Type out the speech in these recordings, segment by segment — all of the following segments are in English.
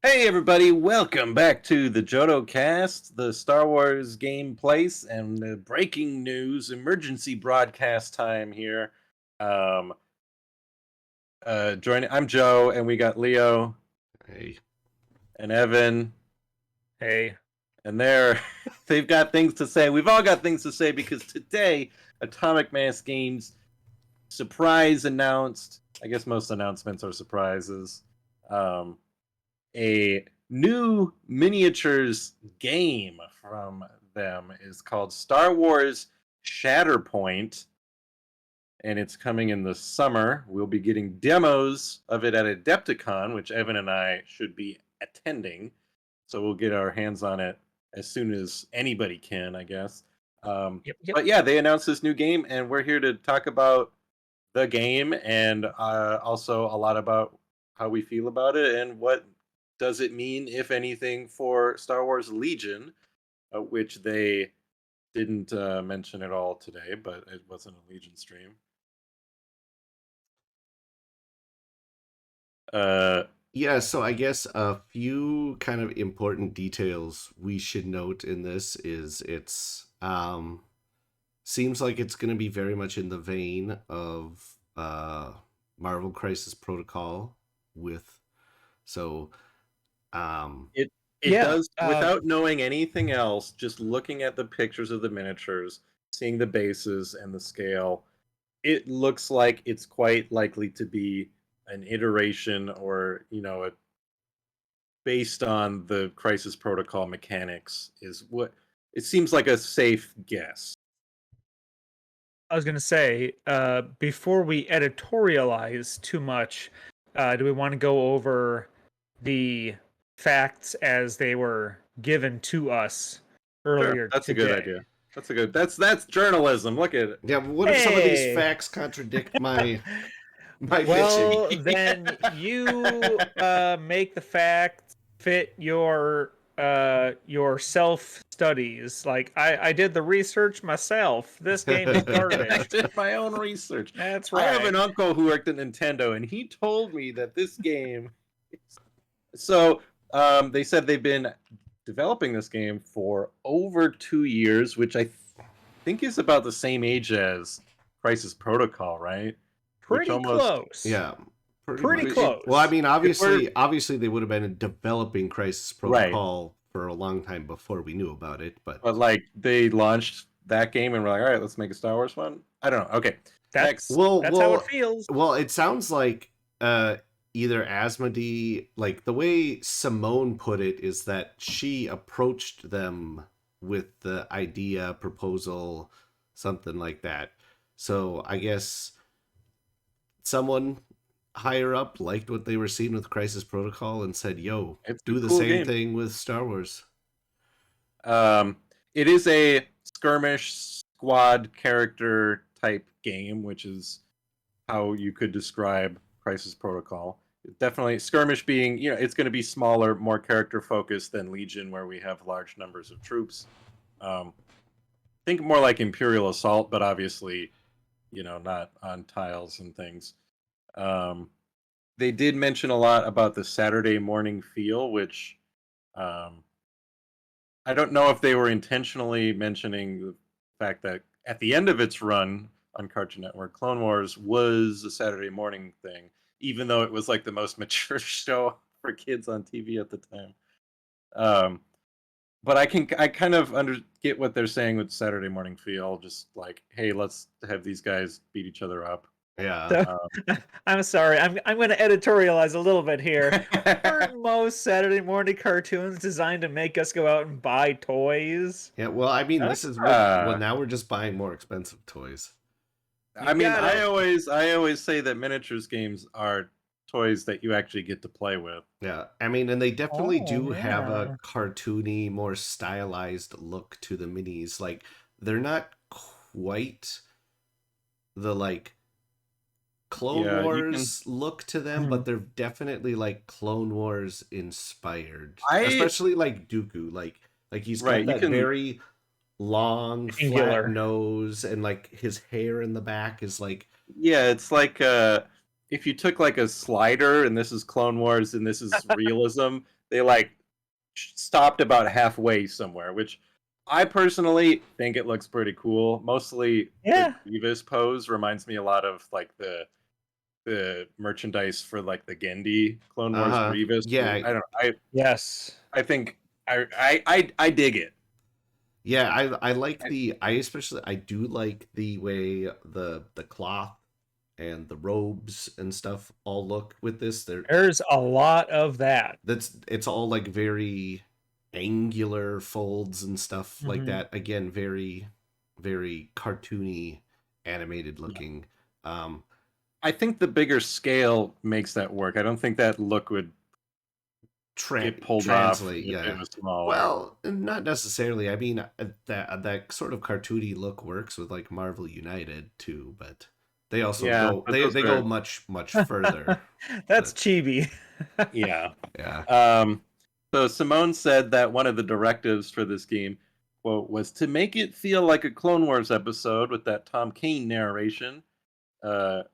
Hey everybody, welcome back to the Jodo cast, the Star Wars game place and the breaking news emergency broadcast time here. Um joining I'm Joe and we got Leo Hey. and Evan Hey. and they've got things to say. We've all got things to say because today Atomic Mass Games surprise announced, I guess most announcements are surprises. A new miniatures game from them is called Star Wars Shatterpoint, and it's coming in the summer. We'll be getting demos of it at Adepticon, which Evan and I should be attending. So we'll get our hands on it as soon as anybody can, I guess. Yep. But yeah, they announced this new game, and we're here to talk about the game and also a lot about how we feel about it and what does it mean, if anything, for Star Wars Legion, which they didn't mention at all today, but it wasn't a Legion stream. Yeah, so I guess a few kind of important details we should note in this is it's seems like it's going to be very much in the vein of Marvel Crisis Protocol with so it Yeah, does, without knowing anything else, just looking at the pictures of the miniatures, seeing the bases and the scale, it looks like it's quite likely to be an iteration or based on the Crisis Protocol mechanics is what it seems like a safe guess. I was gonna say, before we editorialize too much, do we want to go over the facts as they were given to us Sure, earlier that's a today? good idea. That's journalism. Look at it. yeah, what if some of these Hey! facts contradict my pitching? Well, then you make the facts fit your self studies. Like I did the research myself. This game is I garbage. did my own research. That's I have an right. uncle who worked at Nintendo, and he told me that this game. So they said they've been developing this game for over 2 years, which I think is about the same age as Crisis Protocol, right? Which Pretty almost close. Yeah, Pretty much. close. Well, I mean, if we're obviously they would have been developing Crisis right, Protocol for a long time before we knew about it, but but like they launched that game and we're like, all right, let's make a Star Wars one. I don't know. Okay, next. That's how it feels. Well, it sounds like either Asmodee, like the way Simone put it, is that she approached them with the idea, proposal, something like that. So I guess someone higher up liked what they were seeing with Crisis Protocol and said, "Yo, It's a do the cool same game. thing with Star Wars." It is a skirmish squad character type game, which is how you could describe Crisis Protocol. Definitely, skirmish being, it's going to be smaller, more character focused than Legion, where we have large numbers of troops. Think more like Imperial Assault, but obviously, not on tiles and things. They did mention a lot about the Saturday morning feel, which I don't know if they were intentionally mentioning the fact that at the end of its run on Cartoon Network, Clone Wars was a Saturday morning thing, even though it was like the most mature show for kids on TV at the time. But I kind of get what they're saying with Saturday morning feel, just like, hey, let's have these guys beat each other up. Yeah. So, I'm sorry. I'm going to editorialize a little bit here. Aren't most Saturday morning cartoons designed to make us go out and buy toys? Yeah, well, I mean, this is well, now we're just buying more expensive toys. I mean, I always say that miniatures games are toys that you actually get to play with. Yeah, I mean, and they definitely do have yeah. a cartoony, more stylized look to the minis. Like, they're not quite the like Clone Yeah, Wars look to them, but they're definitely like Clone Wars inspired. I Especially like Dooku, like he's got right, you that can very long, flat Angular. nose, and like his hair in the back is like yeah, it's like if you took like a slider and this is Clone Wars and this is realism, they like stopped about halfway somewhere, which I personally think it looks pretty cool. Mostly the Yeah. Grievous pose reminds me a lot of like the merchandise for like the Gendy Clone Wars Grievous. Yeah, I don't know. Yes. I think I dig it. yeah. I like I, I do like the way the cloth and the robes and stuff all look with this. There's a lot of that. It's all like very angular folds and stuff like Mhm. that. Again, very very cartoony, animated looking. Um, I think the bigger scale makes that work. I don't think that look would get pulled off translate, if it yeah. was smaller. Well, not necessarily. I mean, that sort of cartoony look works with like Marvel United too, but they also Yeah, go but those they go are much further. That's But chibi. yeah. yeah, So Simone said that one of the directives for this game, quote, was to make it feel like a Clone Wars episode with that Tom Kane narration,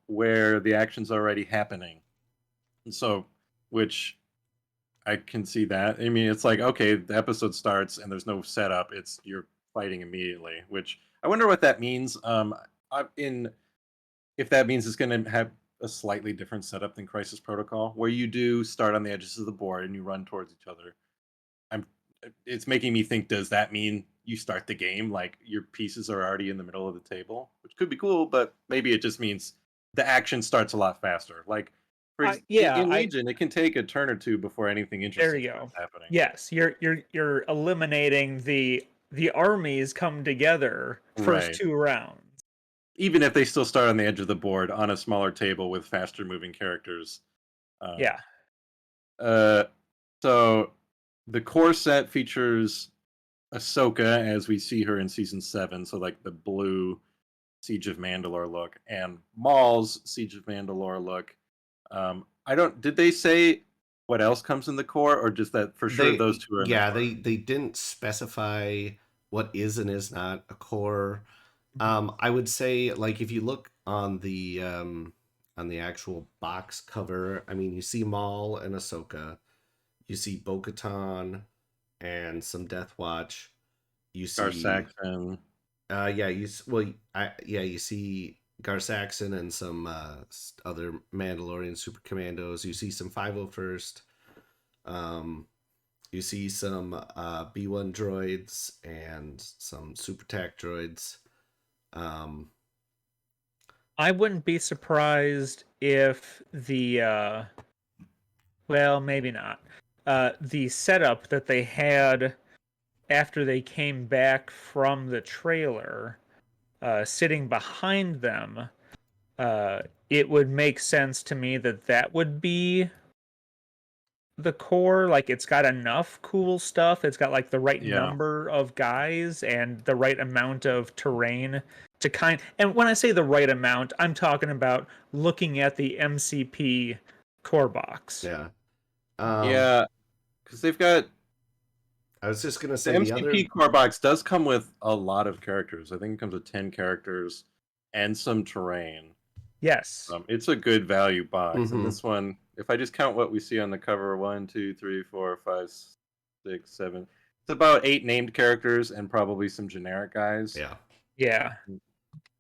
where the action's already happening. And so, which I can see that. I mean, it's like, okay, the episode starts and there's no setup. It's you're fighting immediately, which I wonder what that means. In if that means it's going to have a slightly different setup than Crisis Protocol, where you do start on the edges of the board and you run towards each other. I'm. It's making me think. Does that mean you start the game like your pieces are already in the middle of the table, which could be cool, but maybe it just means the action starts a lot faster. Like Yeah, in I Legion, it can take a turn or two before anything there interesting you go. starts happening. Yes, you're eliminating the armies come together first Right. 2 rounds. Even if they still start on the edge of the board on a smaller table with faster moving characters. Um, Yeah. Uh, so the core set features Ahsoka as we see her in season 7, so like the blue Siege of Mandalore look, and Maul's Siege of Mandalore look. I don't. Did they say what else comes in the core, or just that for sure those two are in the yeah, core? they didn't specify what is and is not a core. Mhm. I would say like if you look on the actual box cover, I mean you see Maul and Ahsoka, you see Bo-Katan and some Death Watch, you Gar see Saxon. yeah you see Gar Saxon and some other Mandalorian super commandos. You see some 501st. Um, you see some B1 droids and some super tac droids. Um, I wouldn't be surprised if well, maybe not. The setup that they had after they came back from the trailer, sitting behind them, uh, it would make sense to me that that would be the core. Like, it's got enough cool stuff. It's got like the right Yeah, number of guys and the right amount of terrain to and when I say the right amount, I'm talking about looking at the MCP core box. yeah. Um, yeah, because they've got I was just gonna the say the MCP other. core box does come with a lot of characters. I think it comes with 10 characters and some terrain. Yes. It's a good value box, and Mm-hmm. this one, if I just count what we see on the cover, 1, 2, 3, 4, 5, 6, 7, it's about 8 named characters and probably some generic guys. Yeah. Yeah.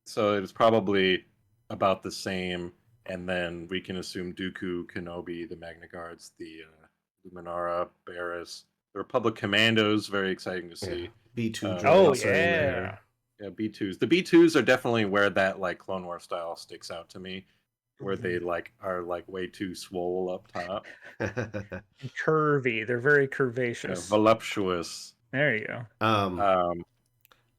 So it's probably about the same, and then we can assume Dooku, Kenobi, the Magna Guards, the Luminara, Barris, the Republic Commandos. Very exciting to Yeah. see. B2 Oh droids are in yeah. there. Yeah, B2s. The B2s are definitely where that like Clone War style sticks out to me, where they Mhm. like are like way too swole up top. Curvy. They're very Yeah, curvaceous. voluptuous. There you go. um, Um,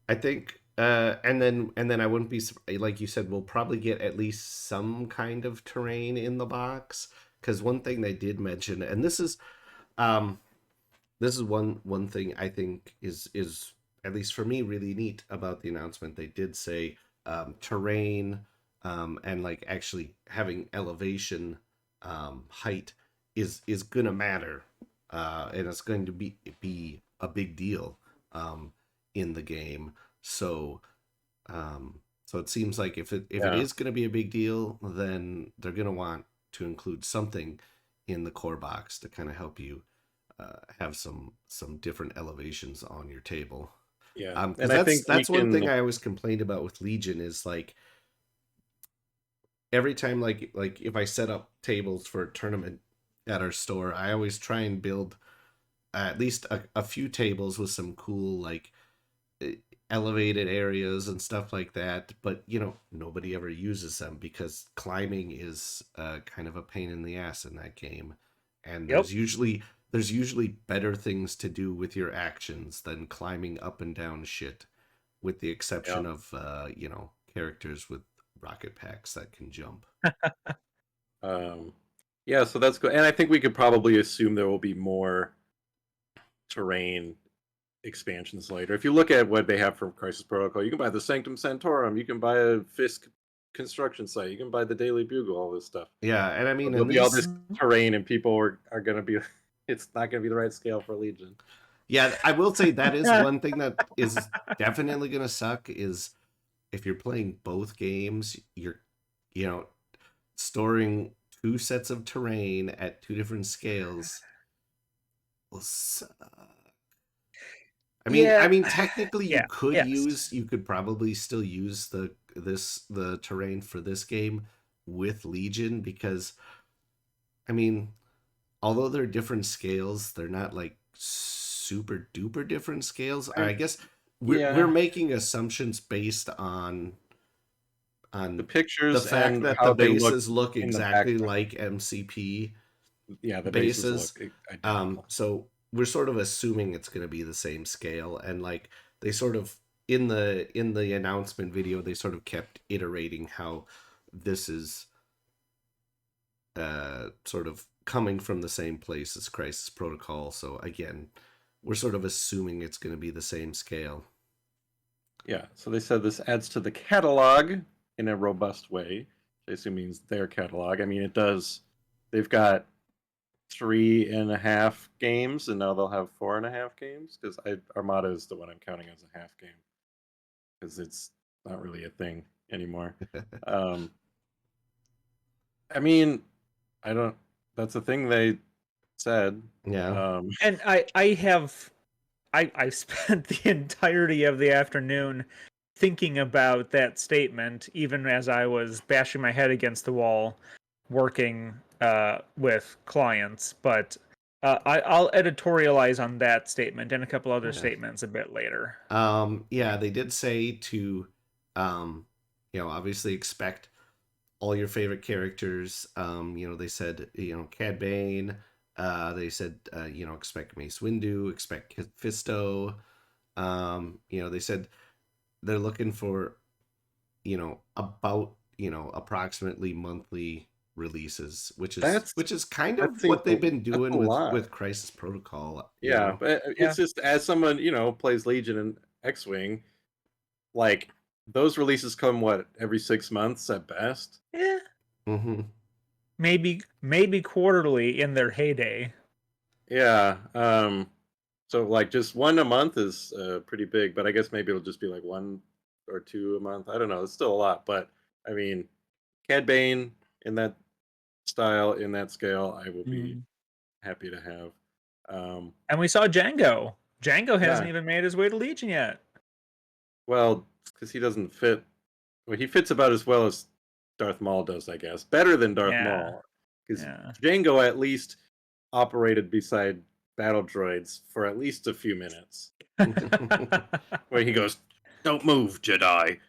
I think, and then I wouldn't be like you said. We'll probably get at least some kind of terrain in the box because one thing they did mention, and um, this is one thing I think is at least for me really neat about the announcement. They did say terrain and like actually having elevation height is gonna matter and it's going to be a big deal in the game. So so it seems like if it yeah, is going to be a big deal, then they're going to want to include something in the core box to kind of help you have some different elevations on your table. Yeah, Because and I think we that's one thing can. I always complained about with Legion is like every time like if I set up tables for a tournament at our store, I always try and build at least a few tables with some cool like eh, elevated areas and stuff like that, but nobody ever uses them because climbing is kind of a pain in the ass in that game, and Yep. there's usually better things to do with your actions than climbing up and down shit, with the Yeah. exception of characters with rocket packs that can jump. Um, yeah, so that's good, and I think we could probably assume there will be more terrain expansions later. If you look at what they have from Crisis Protocol, you can buy the Sanctum Sanctorum, you can buy a Fisk construction site, you can buy the Daily Bugle, all this stuff. Yeah, and I So mean, there'll and be all these, this terrain, and people are going to be. It's not going to be the right scale for Legion. yeah, I will say that is one thing that is definitely going to suck is if you're playing both games, you're, you know, storing two sets of terrain at two different scales will suck. I Yeah. mean, technically Yeah. Yes. you could probably still use the terrain for this game with Legion because, I mean, although they're different scales, they're not like super duper different scales. I guess we're Yeah, making assumptions based the on the pictures fact and that the how they look bases look in the exactly background. like MCP Yeah, the bases look bases. identical. So we're sort of assuming it's going to be the same scale, and like they sort of in the announcement video they sort of kept iterating how this is sort of coming from the same place as Crisis Protocol. So again, we're sort of assuming it's going to be the same scale. Yeah, so they said this adds to the catalog in a robust way. Which I assume means their catalog. I mean, it does. They've got 3.5 games, and now they'll have 4.5 games because Armada is the one I'm counting as a half game because it's not really a thing anymore. Um, I mean, I don't. That's the thing they said. Yeah. And I spent the entirety of the afternoon thinking about that statement, even as I was bashing my head against the wall, working with clients. But I'll editorialize on that statement and a couple other Yeah. statements a bit later. Yeah, they did say to, obviously expect all your favorite characters. They said, Cad Bane. They said, expect Mace Windu, expect Fisto. They said they're looking for, about, approximately monthly releases, which is That's kind that of seems what they've been that's doing a with lot. Crisis Protocol. Yeah, but Yeah. it's just as someone plays Legion and X-wing, like those releases come what every 6 months at best. Yeah. Mm-hmm. Maybe quarterly in their heyday. Yeah. So like just one a month is pretty big, but I guess maybe it'll just be like one or two a month. I don't know. It's still a lot, but I mean, Cad Bane in that style, in that scale, I will be Mm. happy to have. And we saw Django. Django hasn't Yeah. even made his way to Legion yet. Well, because he doesn't fit. Well, he fits about as well as Darth Maul does, I guess. Better than Darth Yeah. Maul, because Yeah. Django at least operated beside battle droids for at least a few minutes, where he goes, "Don't move, Jedi,"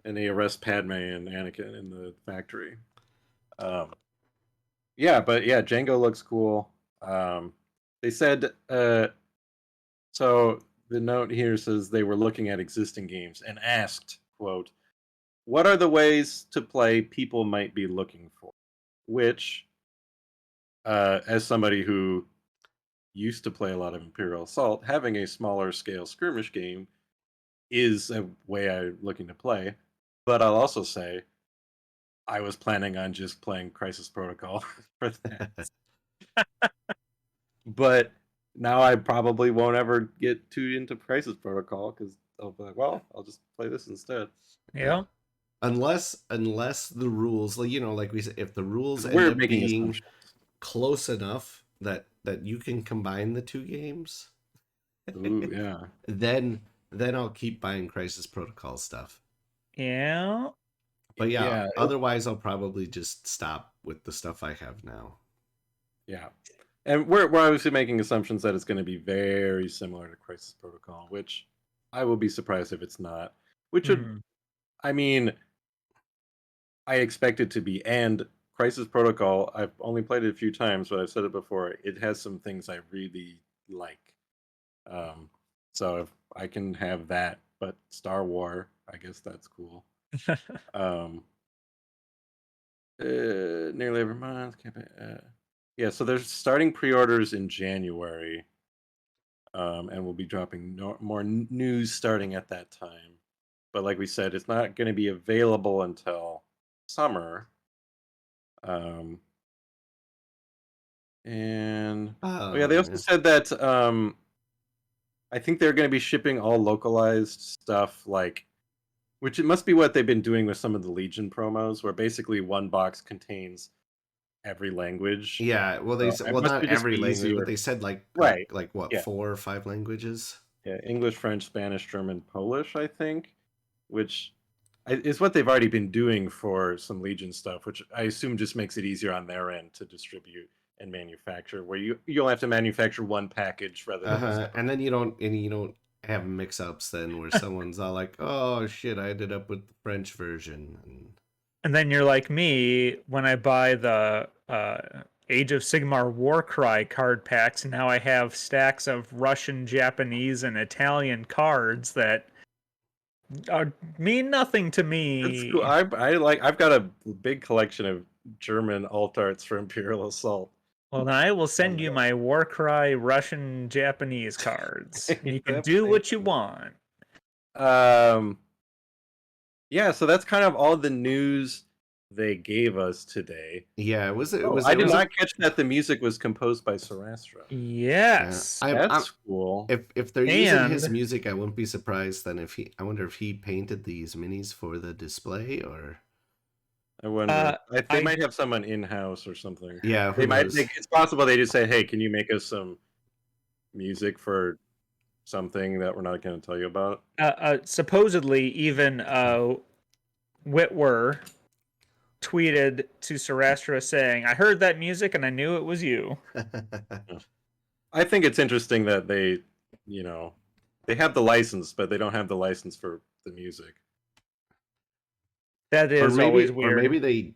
and he arrests Padme and Anakin in the factory. Um, yeah, but yeah, Django looks cool. They said so. The note here says they were looking at existing games and asked, "quote What are the ways to play people might be looking for?" Which, as somebody who used to play a lot of Imperial Assault, having a smaller scale skirmish game is a way I'm looking to play. But I'll also say I was planning on just playing Crisis Protocol for that. But now I probably won't ever get too into Crisis Protocol because I'll be like, well, I'll just play this instead. Yeah. Unless the rules, like like we said, if the rules 'Cause end we're up making being assumptions. close enough that that you can combine the two games, Ooh, yeah. then I'll keep buying Crisis Protocol stuff. Yeah. But yeah, Yeah, otherwise I'll probably just stop with the stuff I have now. yeah. And we're obviously making assumptions that it's going to be very similar to Crisis Protocol, which I will be surprised if it's not. Which would, Mhm. I mean, I expect it to be. And Crisis Protocol, I've only played it a few times, but I've said it before. It has some things I really like. Um, so if I can have that, but Star War, I guess that's cool. Um, nearly every month. Yeah, so they're starting pre-orders in January, and we'll be dropping more news starting at that time. But like we said, it's not going to be available until summer. Um, and oh yeah, they also Yeah. said that I think they're going to be shipping all localized stuff, like which it must be what they've been doing with some of the Legion promos, where basically one box contains every language. Yeah, well they So said, it well, must not be just every be language, but easier. they said like Right. what, Yeah. 4 or 5 languages. Yeah. English, French, Spanish, German, Polish, I think, which is what they've already been doing for some Legion stuff, which I assume just makes it easier on their end to distribute and manufacture, where you'll have to manufacture one package rather than a Uh-huh. separate. And then you don't have mix-ups then where someone's all like, "Oh shit, I ended up with the French version." And then you're like me when I buy the Age of Sigmar Warcry card packs, and now I have stacks of Russian, Japanese, and Italian cards that mean nothing to It's cool. me. I've got a big collection of German alt arts for Imperial Assault. Well, then I will send you Uh, my Warcry Russian, Japanese cards. You can Thank do what you you. want. Um, yeah, so that's kind of all the news they gave us today. Yeah, it Oh, was I it did was not catch that the music was composed by Sarastra. Yes. I'm That's cool. if they're using his And music, I wouldn't be surprised then if I wonder if he painted these minis for the display or I wonder. uh, They I might have someone in house or something. yeah, who They might. knows. It's possible they just say, "Hey, can you make us some music for something that we're not going to tell you about?" supposedly even Whitwer tweeted to Sarastra saying, "I heard that music and I knew it was you." I think it's interesting that you know, they have the license, but they don't have the license for the music. That is always Or weird.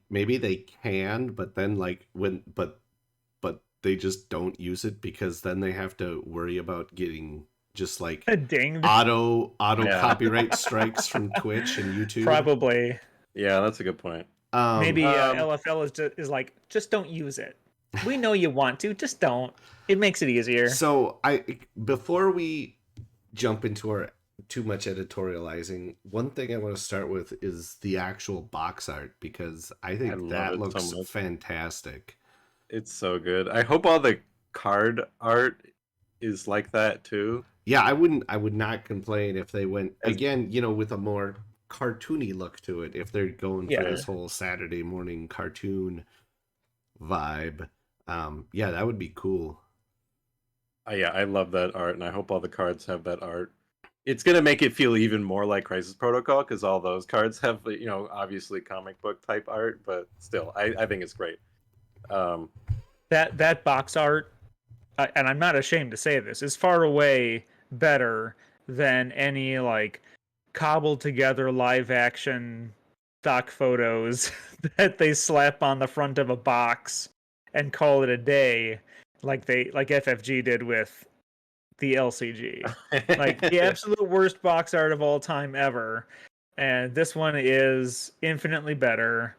maybe they can, but then like when but they just don't use it because then they have to worry about getting just like Dinged. auto Yeah, copyright strikes from Twitch and YouTube. Probably. yeah, that's a good point. Um, Maybe Um, LFL is like, just don't use it. We know you want to, just don't. It makes it easier. so I before we jump into our too much editorializing, one thing I want to start with is the actual box art because I I think love that it so looks much. fantastic. It's so good. I hope all the card art is like that too. Yeah, I would not complain if they went As again, you know, with a more cartoony look to it. If they're going for Yeah. this whole Saturday morning cartoon vibe, yeah, that would be cool. yeah, I love that art, and I hope all the cards have that art. It's gonna make it feel even more like Crisis Protocol because all those cards have, obviously comic book type art, but still, I think it's great. Um, That box art, and I'm not ashamed to say this, is far away better than any like cobbled together live action stock photos that they slap on the front of a box and call it a day, like FFG did with the LCG. Like the absolute worst box art of all time ever. And this one is infinitely better.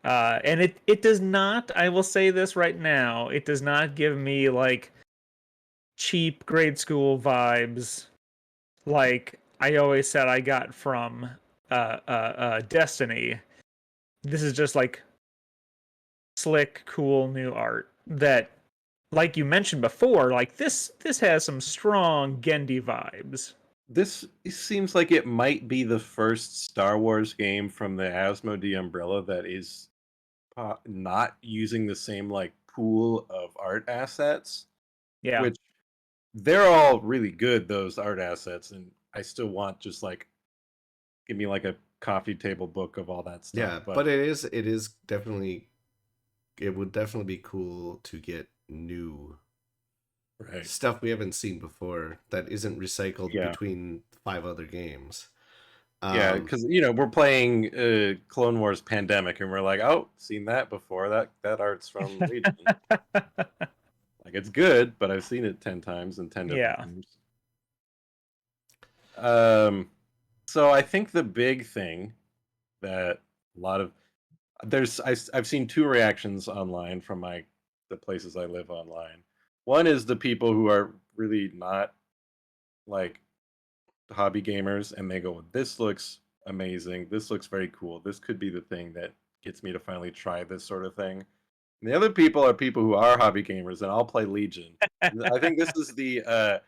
And it does not, I will say this right now, it does not give me like cheap grade school vibes like I always said I got from Destiny. This is just like slick, cool new art that, like you mentioned before, like this has some strong Gendy vibes. this seems like it might be the first Star Wars game from the Asmodee umbrella that is not using the same like pool of art assets. Yeah. which they're all really good, those art assets, and I still want just like give me like a coffee table book of all that stuff. Yeah, But but it is definitely, it would definitely be cool to get new right, stuff we haven't seen before that isn't recycled yeah, between 5 other games. yeah, Um, because we're playing Clone Wars Pandemic, and we're like, oh, seen that before. That art's from Legion. Like it's good, but I've seen it 10 times in 10 different Yeah. games. Um, so I think the big thing that a lot of I've seen two reactions online from the places I live online. One is the people who are really not like hobby gamers, and they go, "This looks amazing. This looks very cool. This could be the thing that gets me to finally try this sort of thing." And the other people are people who are hobby gamers, and I'll play Legion. I think this is the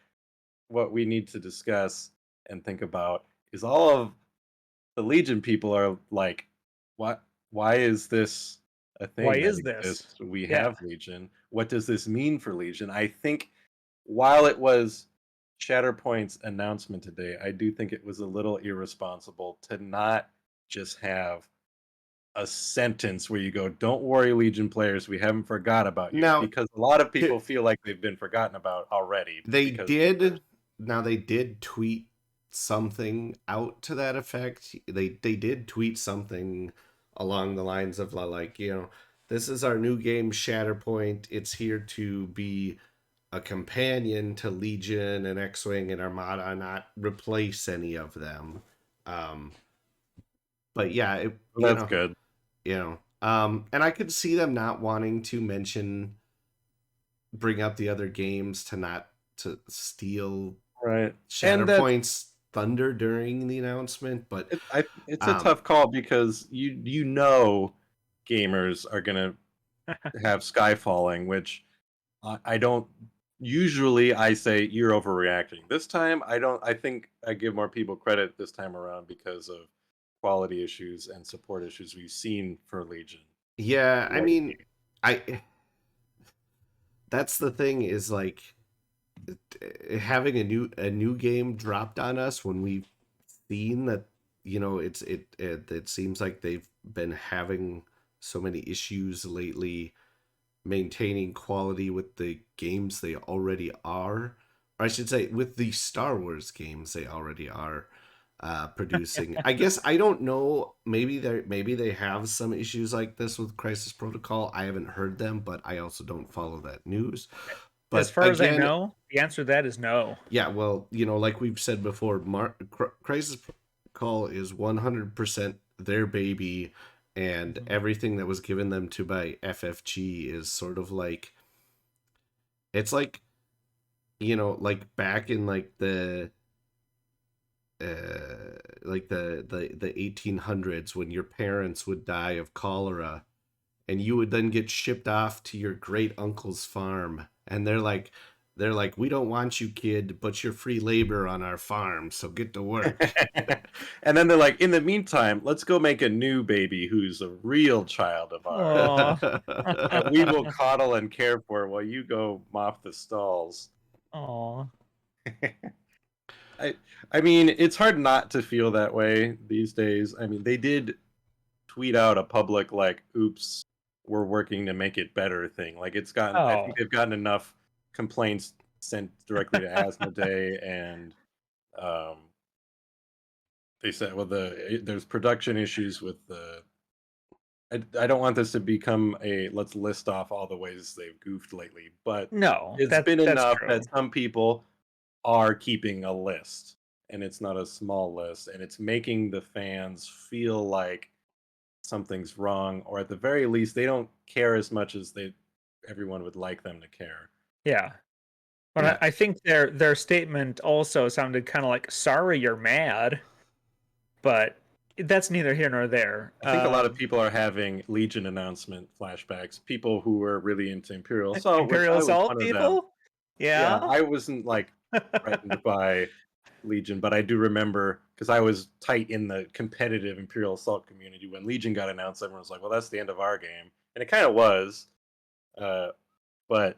what we need to discuss and think about is all of the Legion people are like, what? Why is this a Why thing that is this? exists? We Yeah. have Legion. What does this mean for Legion? I think while it was Shatterpoint's announcement today, I do think it was a little irresponsible to not just have a sentence where you go, "Don't worry, Legion players, we haven't forgot about you," now, because a lot of to, people feel like they've been forgotten about already they because did now they did tweet something out to that effect. They did tweet something along the lines of like, this is our new game Shatterpoint. It's here to be a companion to Legion and X-Wing and Armada, not replace any of them. Um, but yeah, that's good. and I could see them not wanting to bring up the other games to not to steal Right. And that Shatterpoint's thunder during the announcement, but it's a um, tough call because gamers are gonna have sky falling, which I don't usually I say you're overreacting. This time I don't I think I give more people credit this time around because of quality issues and support issues we've seen for Legion yeah, I lately. mean, I that's the thing is like having a new game dropped on us when we've seen that it seems like they've been having so many issues lately maintaining quality with the games they already are, or I should say with the Star Wars games they already are producing. I guess I don't know, maybe they have some issues like this with Crisis Protocol. I haven't heard them, but I also don't follow that news. As But far as I again, know, the answer to that is no. yeah, well, like we've said before, Crisis Protocol is 100% their baby, and Mhm. everything that was given them to by FFG is sort of like, it's like back in the 1800s when your parents would die of cholera and you would then get shipped off to your great uncle's farm, and they're like, we don't want you, kid, but you're free labor on our farm, so get to work. And then they're like, in the meantime, let's go make a new baby who's a real child of ours Aw. that we will coddle and care for while you go mop the stalls. Aw. I I mean, it's hard not to feel that way these days. I mean, they did tweet out a public like, "Oops, we're working to make it better" thing. Like I think Oh. they've gotten enough complaints sent directly to Asmodee, and um, they said, well, there's production issues with the. I don't want this to become a let's list off all the ways they've goofed lately, but No, it's been that's enough true. that some people are keeping a list, and it's not a small list, and it's making the fans feel like something's wrong, or at the very least, they don't care as much as everyone would like them to care. Yeah. But Yeah, I think their statement also sounded kind of like, "Sorry, you're mad," but that's neither here nor there. I think a lot of people are having Legion announcement flashbacks. People who were really into Imperial Assault, which Imperial I was Assault one of them. people? Yeah, Yeah. I wasn't like threatened by Legion, but I do remember because I was tight in the competitive Imperial Assault community when Legion got announced. Everyone was like, "Well, that's the end of our game," and it kind of was. Uh, but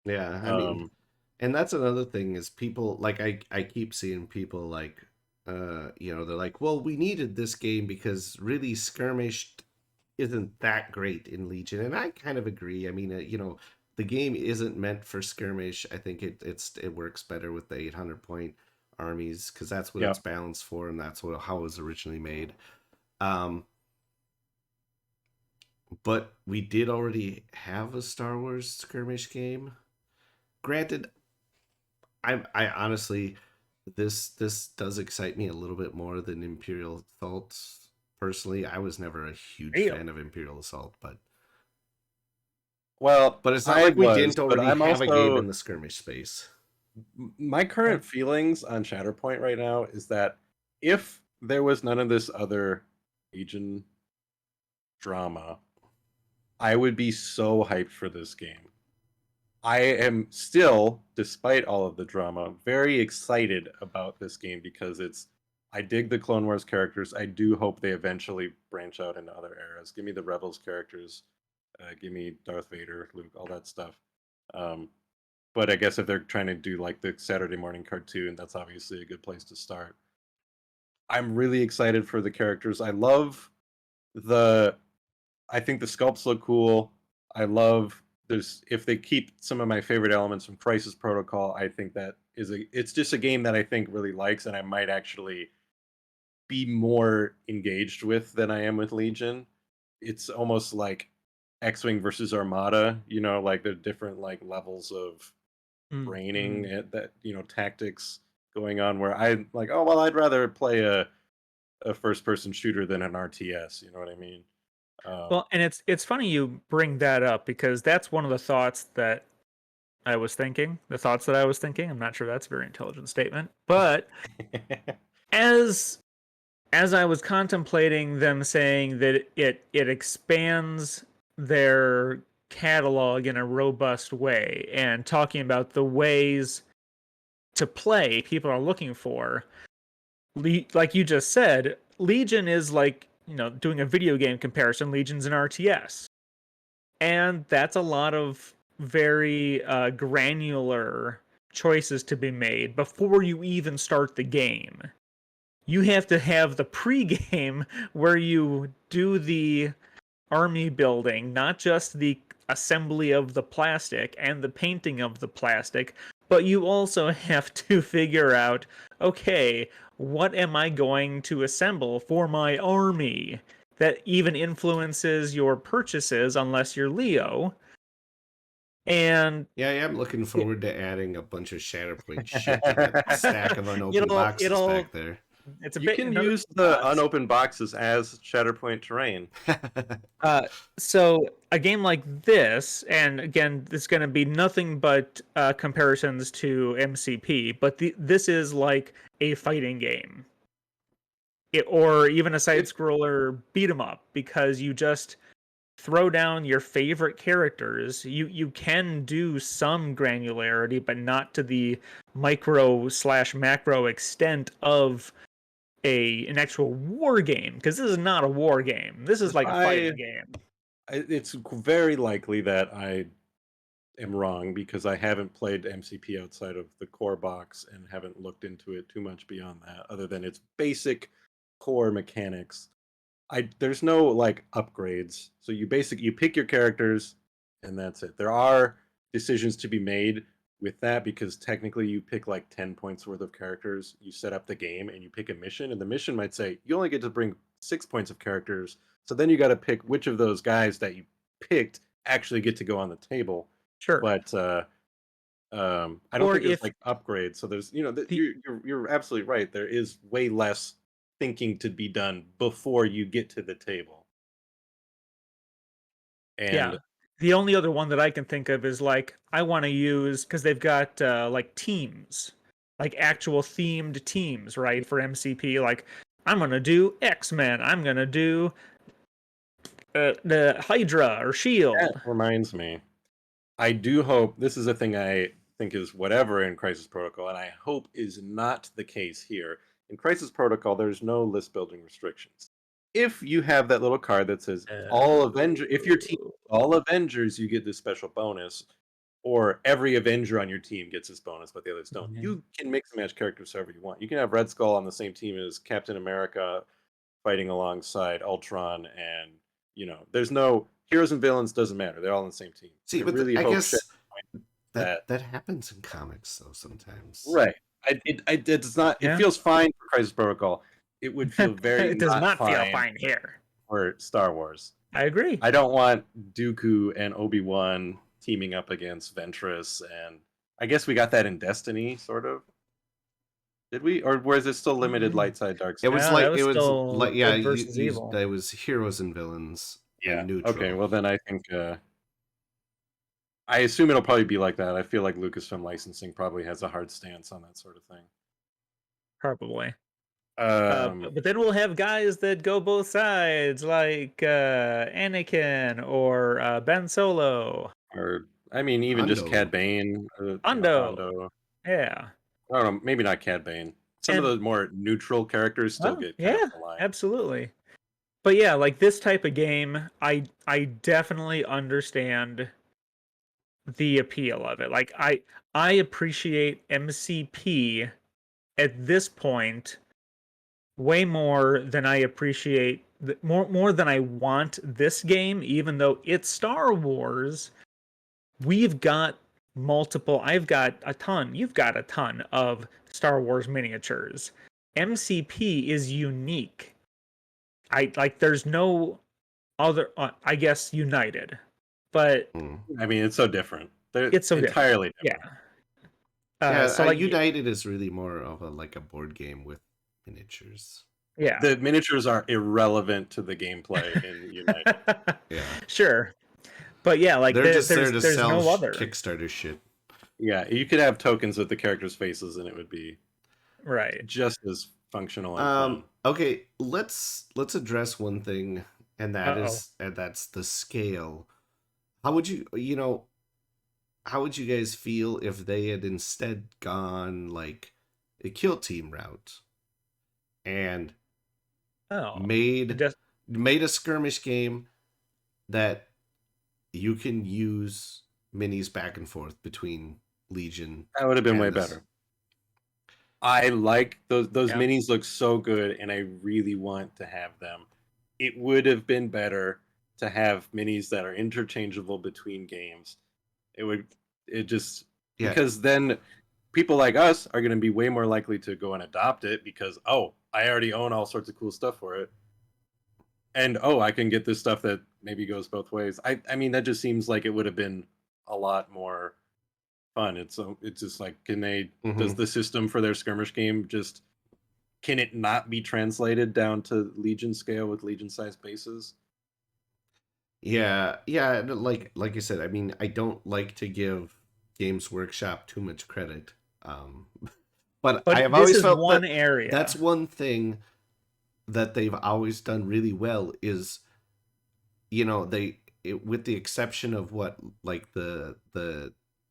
Yeah, I mean, Um, and that's another thing is people like I keep seeing people like they're like, well, we needed this game because really skirmish isn't that great in Legion, and I kind of agree. I mean, the game isn't meant for skirmish. I think it works better with the 800 point armies because that's what yeah. it's balanced for, and that's how it was originally made. Um, but we did already have a Star Wars skirmish game. Granted, I honestly this does excite me a little bit more than Imperial Assault. Personally, I was never a huge Real. fan of Imperial Assault, Well, but it's not I like we was, didn't but already I'm have a game also in the skirmish space. my Yeah. current feelings on Shatterpoint right now is that if there was none of this other Legion drama, I would be so hyped for this game. I am still, despite all of the drama, very excited about this game because I dig the Clone Wars characters. I do hope they eventually branch out into other eras. Give me the Rebels characters, give me Darth Vader, Luke, all that stuff. Um, but I guess if they're trying to do like the Saturday morning cartoon, that's obviously a good place to start. I'm really excited for the characters. The I think the sculpts look cool. I love there's if they keep some of my favorite elements from Crisis Protocol, I think that it's just a game that I think really likes and I might actually be more engaged with than I am with Legion. It's almost like X-Wing versus Armada, like the different like levels of braining that, tactics going on where I like, oh well, I'd rather play a first person shooter than an RTS, you know what I mean? Um Well, and it's funny you bring that up because that's one of the thoughts that I was thinking. The thoughts that I was thinking. I'm not sure that's a very intelligent statement, but as I was contemplating them saying that it expands their catalog in a robust way and talking about the ways to play people are looking for, like you just said, Legion is like, doing a video game comparison, Legion's an RTS. And that's a lot of very granular choices to be made before you even start the game. You have to have the pre-game where you do the army building, not just the assembly of the plastic and the painting of the plastic, but you also have to figure out, okay, what am I going to assemble for my army? That even influences your purchases unless you're Leo. And Yeah, I am looking forward to adding a bunch of Shatterpoint shit to that stack of unopened boxes it'll back there. it's a You bit can another use the thought. unopened boxes as Shatterpoint terrain. So a game like this, and again, it's going to be nothing but comparisons to MCP, but this is like a fighting game, or even a side It scroller beat 'em up because you just throw down your favorite characters. You can do some granularity, but not to the micro slash macro extent of an actual war game, because this is not a war game. This is if like a fighting game. it's very likely that I am wrong because I haven't played MCP outside of the core box and haven't looked into it too much beyond that, other than its basic core mechanics. There's no like upgrades. So you pick your characters and that's it. There are decisions to be made with that because technically you pick like 10 points worth of characters, you set up the game and you pick a mission and the mission might say you only get to bring 6 points of characters. So then you got to pick which of those guys that you picked actually get to go on the table. Sure. But I don't Or think there's if like upgrades. So there's the you're absolutely right. There is way less thinking to be done before you get to the table. And yeah, the only other one that I can think of is like I want to use, because they've got like teams, like actual themed teams, right, for MCP. Like I'm gonna do X-Men. I'm gonna do the Hydra or that Shield. reminds me, I do hope this is a thing I think is whatever in Crisis Protocol, and I hope is not the case here. In Crisis Protocol, there's no list building restrictions. If you have that little card that says all Avenger, if your team all Avengers, you get this special bonus. or every Avenger on your team gets this bonus, but the others don't. Mhm. You can mix and match characters however you want. You can have Red Skull on the same team as Captain America, fighting alongside Ultron, and there's no heroes and villains. Doesn't matter. They're all on the same team. See, I but really I hope guess that that happens in comics though sometimes. right. It's not. It Yeah. feels fine for Crisis Protocol. It would feel very It does not feel fine fine here. for Star Wars. I agree. I don't want Dooku and Obi-Wan teaming up against Ventress, and I guess we got that in Destiny, sort of. Did we, or was it still limited light side, dark It side? was Yeah, like that was still like yeah, good versus evil. it was heroes and villains Yeah. and neutral. Okay. Well, then I think I assume it'll probably be like that. I feel like Lucasfilm licensing probably has a hard stance on that sort of thing. Probably. Um, But then we'll have guys that go both sides, like Anakin or Ben Solo. or I mean, even just Hondo. Cad Bane, Hondo. Hondo. Yeah. I don't know, maybe not Cad Bane. Some of And- the more neutral characters still Well, get kind yeah, of maligned. absolutely. But yeah, like this type of game, I definitely understand the appeal of it. Like I appreciate MCP at this point way more than I appreciate more than I want this game, even though it's Star Wars. We've got multiple, I've got a ton, you've got a ton of Star Wars miniatures. MCP is unique. I like there's no other I guess United. But I mean, it's so different. They're it's so entirely different. different. Yeah. So like United is really more of a board game with miniatures. yeah. The miniatures are irrelevant to the gameplay in United. Yeah. Sure. But yeah, like they're just there to there's sell no other. Kickstarter shit. Yeah, you could have tokens with the characters' faces, and it would be Right. just as functional. And fun. Okay, let's address one thing, and that's the scale. How would you guys feel if they had instead gone like a kill team route and made a skirmish game that you can use minis back and forth between Legion? That would have been way better. I like those minis look so good, and I really want to have them. It would have been better to have minis that are interchangeable between games. Because then people like us are going to be way more likely to go and adopt it because I already own all sorts of cool stuff for it, and I can get this stuff that maybe goes both ways. I mean, that just seems like it would have been a lot more fun. It's just like, does the system for their skirmish game can it not be translated down to Legion scale with Legion size bases? Yeah, like I said, I mean, I don't like to give Games Workshop too much credit, but I have always felt one area. That's one thing that they've always done really well is, with the exception of what, like the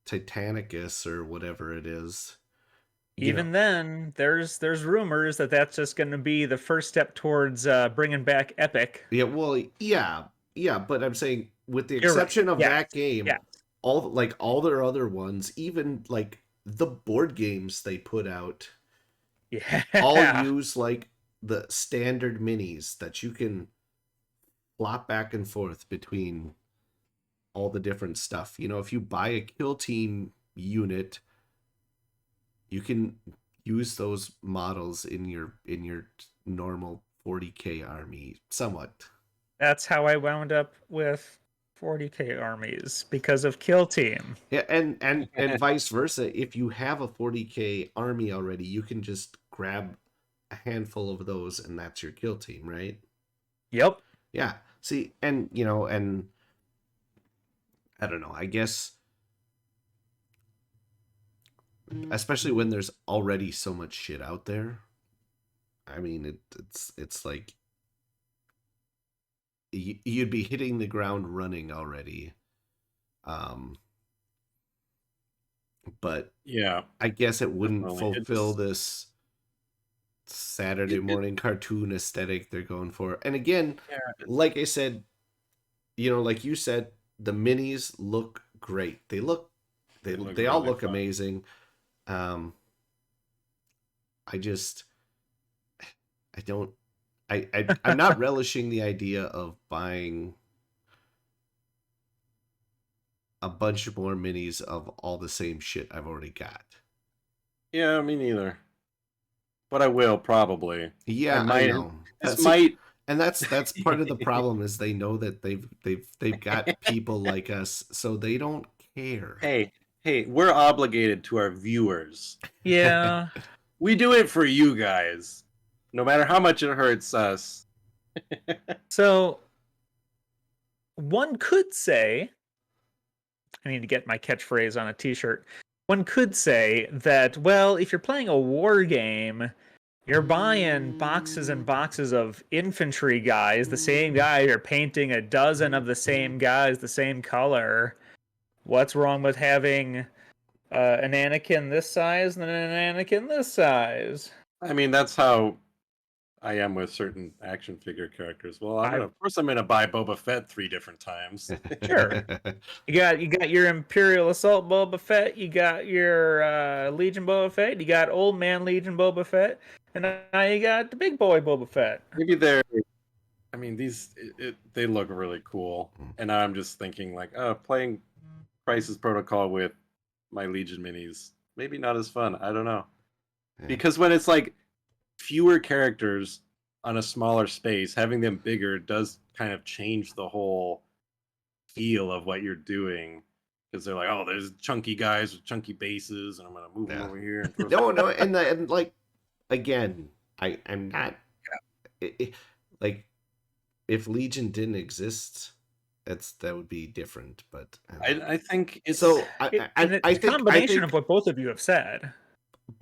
Titanicus or whatever it is. Even then, there's rumors that that's just going to be the first step towards bringing back Epic. Yeah, well, yeah, but I'm saying with the exception of that game, all their other ones, even like the board games they put out, all use like the standard minis that you can flop back and forth between all the different stuff. If you buy a kill team unit, you can use those models in your normal 40k army somewhat. That's how I wound up with 40k armies, because of kill team. Yeah, and vice versa. If you have a 40k army already, you can just grab a handful of those and that's your kill team, right? Yep. Yeah. See, and and I don't know, I guess especially when there's already so much shit out there. I mean, it's like you'd be hitting the ground running already. But yeah, I guess it wouldn't fulfill this Saturday morning cartoon aesthetic they're going for. And again, like I said, like you said, the minis look great. They look They all look amazing. I just I'm not relishing the idea of buying a bunch more minis of all the same shit I've already got. Yeah, me neither. But I will probably. Yeah, I know. This might, and that's part of the problem is they know that they've got people like us, so they don't care. Hey, we're obligated to our viewers. Yeah. We do it for you guys, no matter how much it hurts us. So one could say, I need to get my catchphrase on a t-shirt. One could say that, well, if you're playing a war game, you're buying boxes and boxes of infantry guys, the same guy, you're painting a dozen of the same guys, the same color. What's wrong with having an Anakin this size and an Anakin this size? I mean, that's how I am with certain action figure characters. Well, of course I'm gonna buy Boba Fett 3 different times. Sure. You got your Imperial Assault Boba Fett, you got your Legion Boba Fett, you got Old Man Legion Boba Fett, and now you got the big boy Boba Fett. Maybe I mean, they look really cool, and now I'm just thinking like, oh, playing Crisis Protocol with my Legion minis, maybe not as fun. I don't know, because when it's like fewer characters on a smaller space, having them bigger does kind of change the whole feel of what you're doing. Because they're like, oh, there's chunky guys with chunky bases, and I'm gonna move them over here. And no, and like again, I'm not like if Legion didn't exist, that would be different. But I think it's it's a combination of what both of you have said.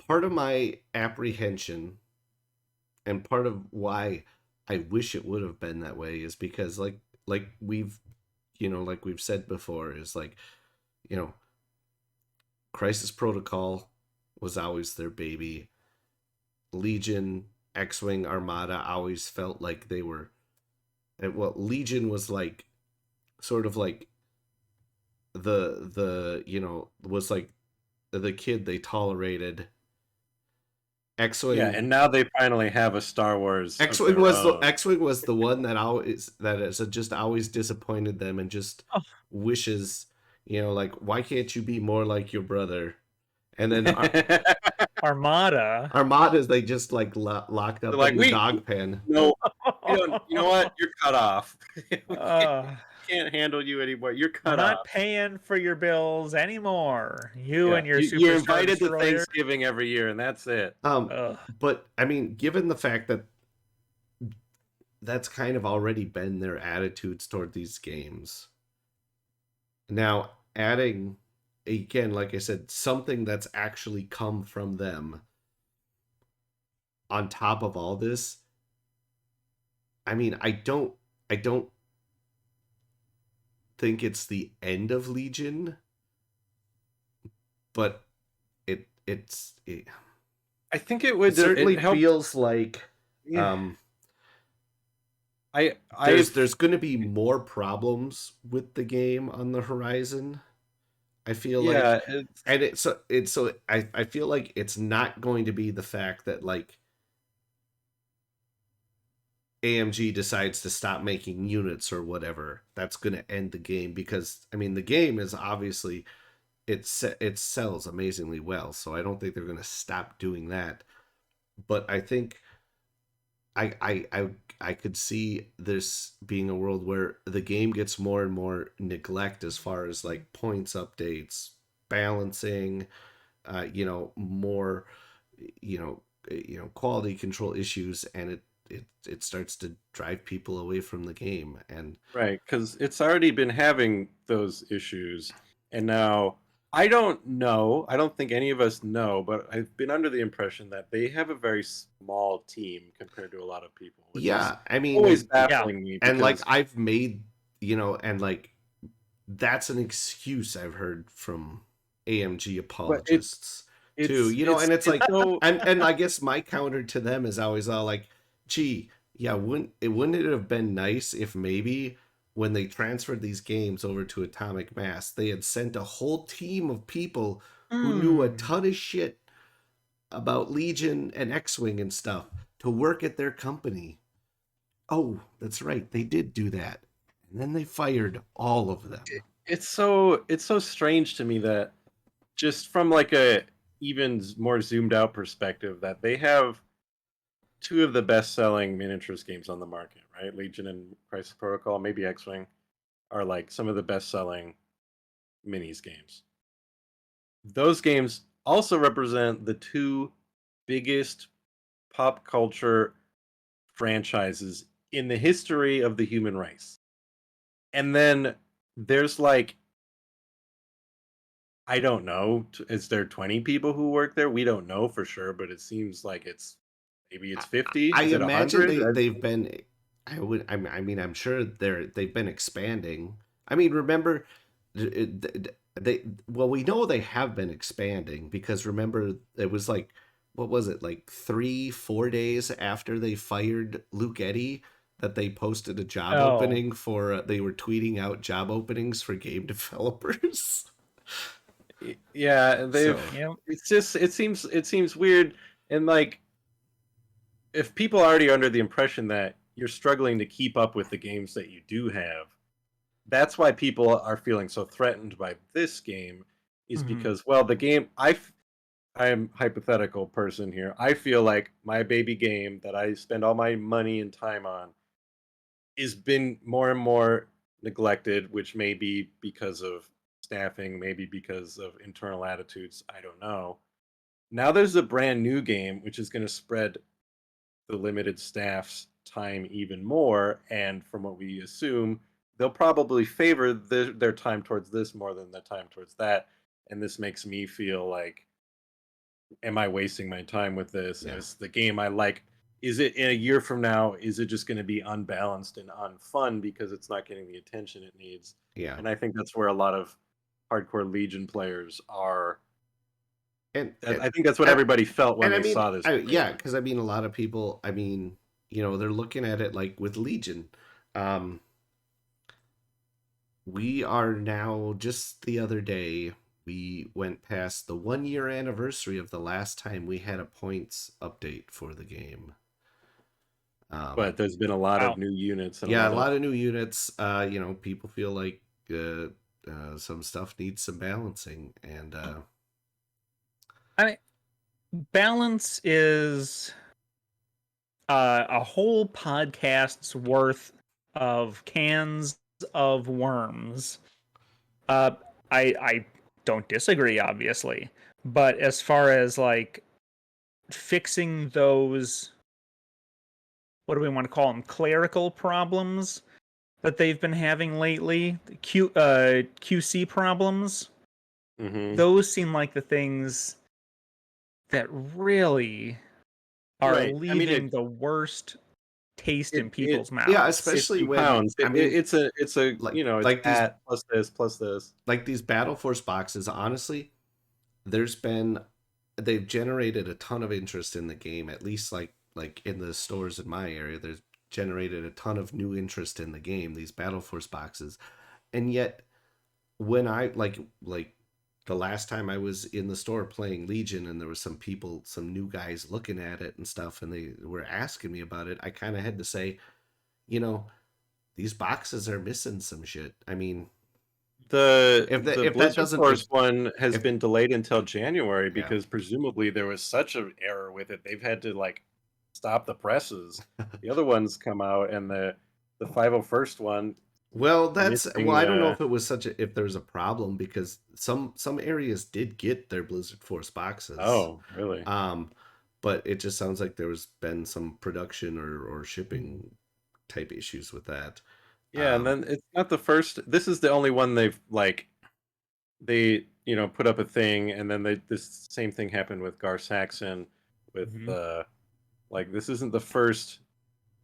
Part of my apprehension and part of why I wish it would have been that way is because like we've said before is like, Crisis Protocol was always their baby. Legion, X-Wing, Armada always felt like they were, Legion was like sort of like was like the kid they tolerated. X-Wing, yeah, and now they finally have a Star Wars. X-Wing was the one that has just always disappointed them and just wishes, like, why can't you be more like your brother? And then Armadas, they just like locked up in the dog pen. No, you know what? You're cut off. Can't handle you anymore. You're cut off. We're not paying for your bills anymore. And your Super You're invited to Thanksgiving every year, and that's it. But I mean, given the fact that that's kind of already been their attitudes toward these games, now adding, again, like I said, something that's actually come from them on top of all this, I mean, I don't think it's the end of Legion, but I think it would. It certainly feels like there's going to be more problems with the game on the horizon. I feel like, I feel like it's not going to be the fact that like AMG decides to stop making units or whatever that's going to end the game, because I mean the game is obviously it sells amazingly well, so I don't think they're going to stop doing that. But I think I could see this being a world where the game gets more and more neglect as far as like points updates, balancing, more quality control issues, and it starts to drive people away from the game. And right, because it's already been having those issues, and now I don't think any of us know, but I've been under the impression that they have a very small team compared to a lot of people. Which is I mean, always baffling me. And like I've made, and like that's an excuse I've heard from AMG apologists too. And it's like, and I guess my counter to them is always all like, gee, yeah, wouldn't it have been nice if maybe when they transferred these games over to Atomic Mass, they had sent a whole team of people who knew a ton of shit about Legion and X-Wing and stuff to work at their company. Oh, that's right, they did do that. And then they fired all of them. It's so strange to me that just from like a even more zoomed out perspective that they have two of the best selling miniatures games on the market, right? Legion and Crisis Protocol, maybe X-Wing, are like some of the best selling minis games. Those games also represent the two biggest pop culture franchises in the history of the human race. And then there's like, I don't know, is there 20 people who work there? We don't know for sure, but it seems like maybe it's 50. I Is it imagine 100? they've been. I mean, I'm sure they've been expanding. I mean, remember, well, we know they have been expanding because remember it was like, what was it, like 3-4 days after they fired Luke Eddy that they posted a job opening for. They were tweeting out job openings for game developers. Yeah, they've. Yep. It's just it seems weird, and like if people are already under the impression that you're struggling to keep up with the games that you do have, that's why people are feeling so threatened by this game. Is because well, the game I am hypothetical person here. I feel like my baby game that I spend all my money and time on is been more and more neglected, which may be because of staffing, maybe because of internal attitudes. I don't know. Now there's a brand new game which is going to spread the limited staff's time even more, and from what we assume, they'll probably favor their time towards this more than the time towards that. And this makes me feel like, am I wasting my time with this? Yeah. Is the game I like? Is it in a year from now? Is it just going to be unbalanced and unfun because it's not getting the attention it needs? Yeah. And I think that's where a lot of hardcore Legion players are. And I think that's what everybody felt when I they mean, saw this. yeah, because I mean, a lot of people. I mean, they're looking at it like with Legion. Um, we are now just the other day. We went past the 1 year anniversary of the last time we had a points update for the game. But there's been a lot of Wow. new units and Yeah, a lot of new units. People feel like some stuff needs some balancing, and I mean, balance is a whole podcast's worth of cans of worms. Uh, I don't disagree, obviously, but as far as like fixing those, what do we want to call them, clerical problems that they've been having lately, QC problems, those seem like the things that really are right. I mean, leaving the worst taste in it people's yeah, mouths. especially when compounds. I mean, It's a it's like these that plus this plus this. like these Battle Force boxes. Honestly, there's been they've generated a ton of interest in the game. At least like in the stores in my area, there's generated a ton of new interest in the game. These Battle Force boxes, and yet when I like the last time I was in the store playing Legion and there was some people, some new guys looking at it and stuff, and they were asking me about it, I kind of had to say, these boxes are missing some shit. I mean, The if that the if that Blizzard doesn't Force one has if been delayed until January yeah. because presumably there was such an error with it. They've had to like stop the presses. The other ones come out, and the 501st one Well, I missing. don't know if it was if there's a problem because some areas did get their Blizzard Force boxes. Oh, really? But it just sounds like there's been some production or shipping type issues with that. Yeah, and then it's not the first. This is the only one they've like they put up a thing, and then this same thing happened with Gar Saxon with like this isn't the first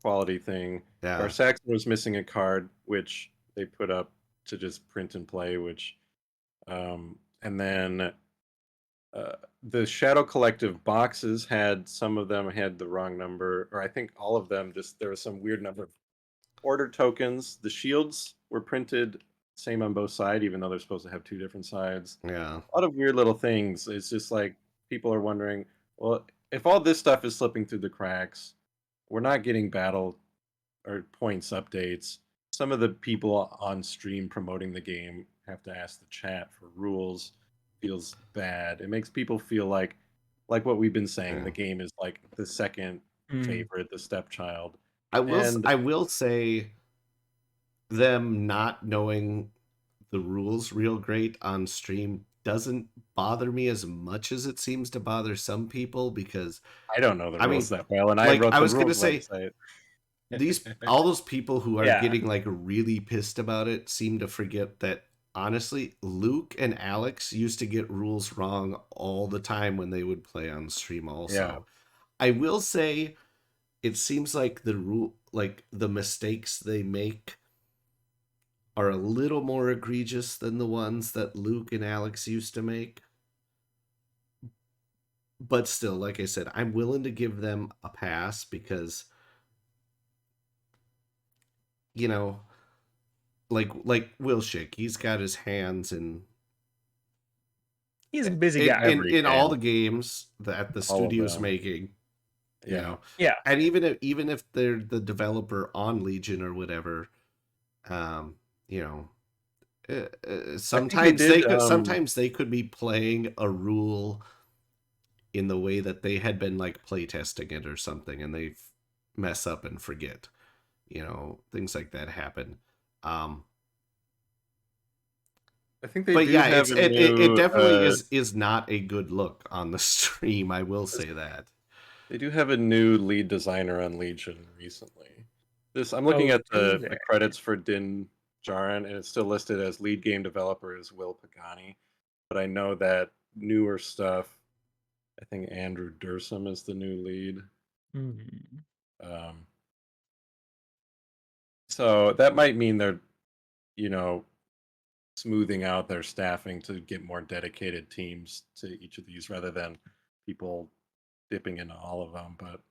quality thing. Yeah. Gar Saxon was missing a card which they put up to just print and play, which and then the Shadow Collective boxes had some of them had the wrong number, or I think all of them just there was some weird number of order tokens. The shields were printed same on both sides, even though they're supposed to have two different sides. Yeah. A lot of weird little things. It's just like people are wondering, well, if all this stuff is slipping through the cracks, we're not getting battle or points updates. Some of the people on stream promoting the game have to ask the chat for rules. Feels bad. It makes people feel like what we've been saying, Yeah. the game is like the second Mm. favorite, the stepchild. I will And I will say them not knowing the rules real great on stream doesn't bother me as much as it seems to bother some people, because I don't know the I rules mean, that well, and I like wrote I the was gonna rules say, website. these all those people who are Yeah. getting like really pissed about it seem to forget that honestly Luke and Alex used to get rules wrong all the time when they would play on stream also. Yeah. I will say it seems like the mistakes they make are a little more egregious than the ones that Luke and Alex used to make. But still, like I said, I'm willing to give them a pass because, you know, like Will Schick, he's got his hands He's a busy in guy. in, Every in all game, the games that the all of studio's them. making, you Yeah. know. Yeah. And even if they're the developer on Legion or whatever, you know, I think they did sometimes they could be playing a rule in the way that they had been like playtesting it or something, and they mess up and forget. You know, things like that happen. Um, I think they but do yeah, have a it new definitely is not a good look on the stream. I will say that. they do have a new lead designer on Legion recently. This I'm looking Oh, at do the they? credits for Din Djarin, and it's still listed as lead game developer is Will Pagani. But I know that newer stuff, I think Andrew Dursum is the new lead. Mhm. Um, so that might mean they're, you know, smoothing out their staffing to get more dedicated teams to each of these rather than people dipping into all of them. But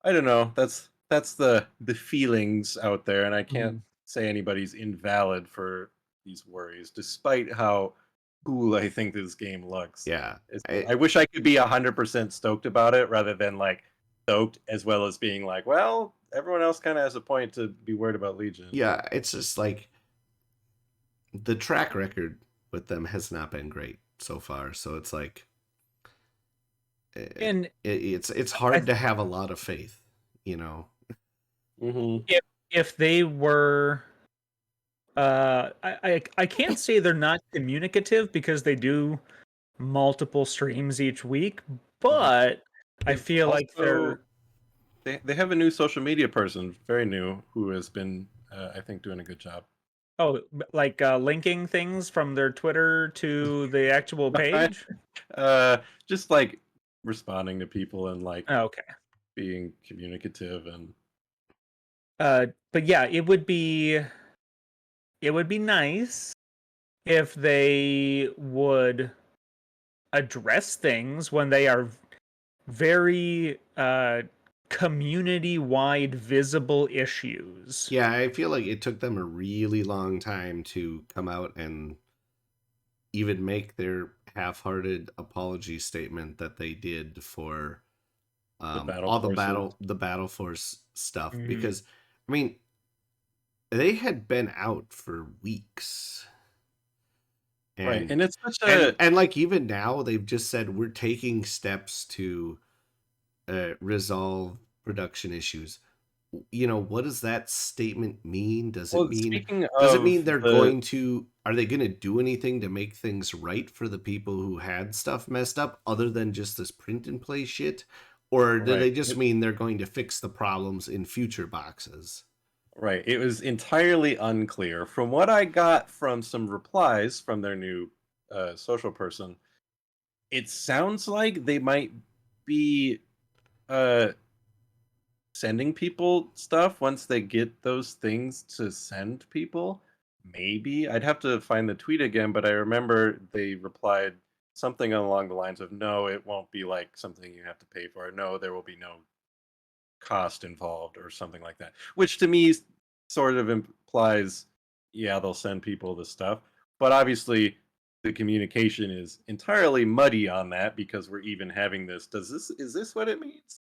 I don't know. That's the feelings out there, and I can't Mhm. say anybody's invalid for these worries, despite how cool I think this game looks. Yeah, I wish I could be 100% stoked about it rather than like stoked as well as being like, well, everyone else kind of has a point to be worried about Legion. yeah. It's just like the track record with them has not been great so far. So it's like And it's I hard to have a lot of faith, you know. Hmm. if they were I can't say they're not communicative because they do multiple streams each week, but I They've feel like also they have a new social media person, very new, who has been I think doing a good job. like linking things from their Twitter to the actual page. uh, just like responding to people and like Oh, okay. being communicative and But yeah, it would be nice if they would address things when they are very community-wide visible issues. Yeah, I feel like it took them a really long time to come out and even make their half-hearted apology statement that they did for the battle all the forces. battle force stuff, Mhm. because I mean they had been out for weeks, Right, and and it's such a and like even now they've just said we're taking steps to resolve production issues. You know, what does that statement mean? well. Speaking Does it of mean they're the going to are they going to do anything to make things right for the people who had stuff messed up other than just this print and play shit, or do right, they just mean they're going to fix the problems in future boxes? right, it was entirely unclear. From what I got from some replies from their new social person, it sounds like they might be uh sending people stuff once they get those things to send people. Maybe I'd have to find the tweet again, but I remember they replied something along the lines of, no, it won't be like something you have to pay for. No, there will be no cost involved or something like that, which to me sort of implies yeah, they'll send people the stuff. But obviously, the communication is entirely muddy on that because we're even having this. Is this what it means?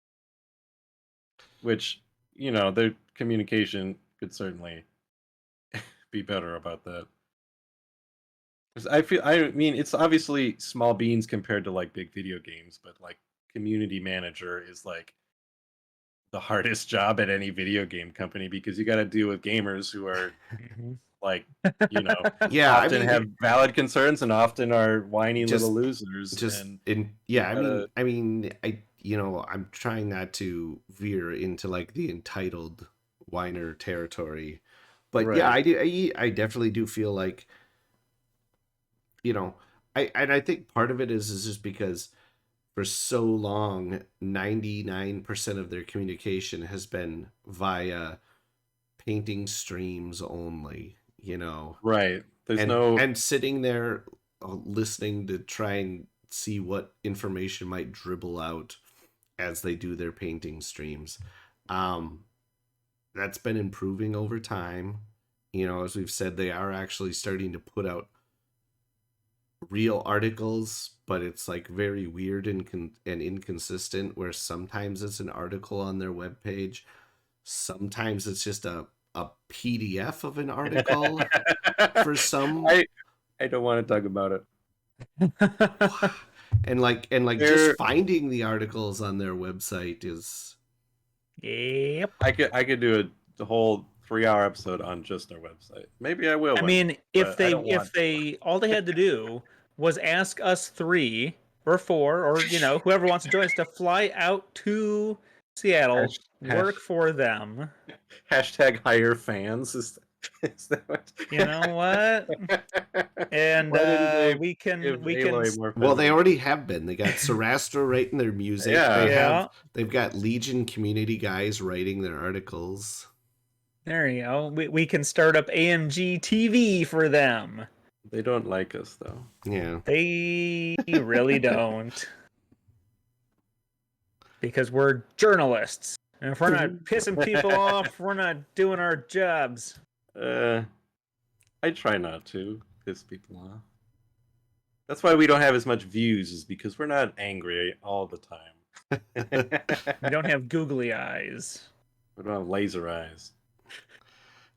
Which, their communication could certainly be better about that. 'Cause I mean, it's obviously small beans compared to like big video games, but like community manager is like the hardest job at any video game company because you got to deal with gamers who are Mhm. like, you know, Yeah, I often mean, have valid concerns and often are whiny little just losers, just and in you yeah, gotta I'm trying not to veer into like the entitled whiner territory, but yeah, right, I definitely do feel like, you know, I think part of it is just because for so long 99% of their communication has been via painting streams only, right. There's and no sitting there listening to try and see what information might dribble out as they do their painting streams. um that's been improving over time. As we've said, they are actually starting to put out real articles, but it's like very weird and and inconsistent, where sometimes it's an article on their webpage, sometimes it's just a PDF of an article for some. I I don't want to talk about it. And like just There, finding the articles on their website is Yep. I could do the whole 3-hour episode on just their website. Maybe I will I one day, mean, if but I they don't want. all they had to do was ask us three or four or whoever wants to join us to fly out to Seattle, Hash, work hash, for them. hashtag hire fans is that what? You know what? And Why didn't they we can give we can Aloy more well, they feminine? already have been. They got Sarastro writing their music. Yeah, They've got Legion community guys writing their articles. there you go. We can start up AMG TV for them. they don't like us though. Yeah. They really don't. Because we're journalists. And if we're not pissing people off, we're not doing our jobs. I try not to piss people off. That's why we don't have as much views, is because we're not angry all the time. We don't have googly eyes. We don't have laser eyes.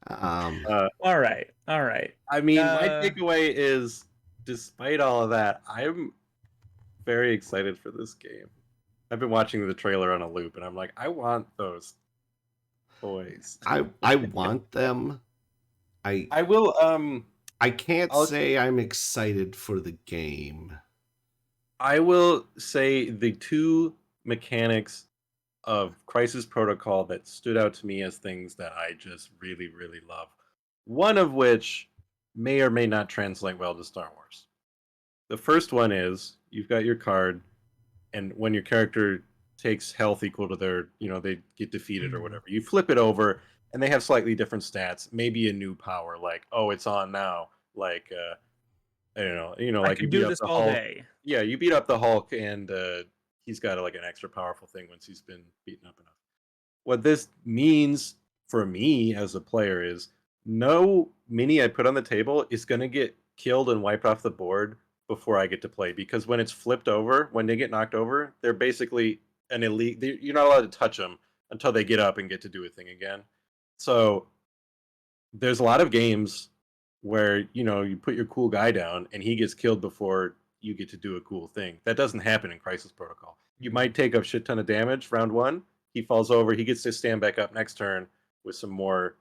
Um, All right. All right. I mean, my takeaway is, despite all of that, I'm very excited for this game. I've been watching the trailer on a loop, and I'm like, I want those toys. I want them. I will. I can't I'll- say I'm excited for the game. I will say the two mechanics of Crisis Protocol that stood out to me as things that I just really, really love. One of which may or may not translate well to Star Wars. The first one is you've got your card, and when your character takes health equal to their, they get defeated or whatever, you flip it over, and they have slightly different stats. Maybe a new power, like, oh, it's on now. Like, I don't know, I like you could beat do up this the all Hulk. day. Yeah, you beat up the Hulk, and he's got like an extra powerful thing once he's been beaten up enough. What this means for me as a player is no mini I put on the table is going to get killed and wiped off the board before I get to play, because when it's flipped over, when they get knocked over, they're basically an elite. You're not allowed to touch them until they get up and get to do a thing again. So there's a lot of games where you put your cool guy down and he gets killed before you get to do a cool thing. That doesn't happen in Crisis Protocol. You might take a shit ton of damage round one, he falls over, he gets to stand back up next turn with some more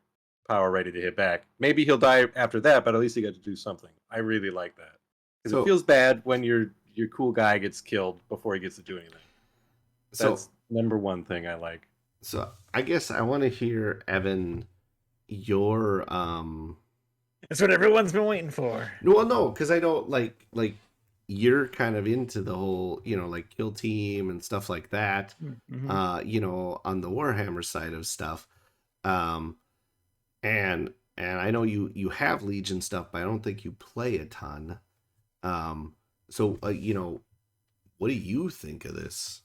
power ready to hit back. Maybe he'll die after that, but at least he got to do something. I really like that, because So- it feels bad when your cool guy gets killed before he gets to do anything. That's number one thing I like. So I guess I want to hear, Evan, your That's what everyone's been waiting for. no, because I don't like you're kind of into the whole, like kill team and stuff like that. Mhm. On the Warhammer side of stuff. And I know you have Legion stuff, but I don't think you play a ton. So what do you think of this?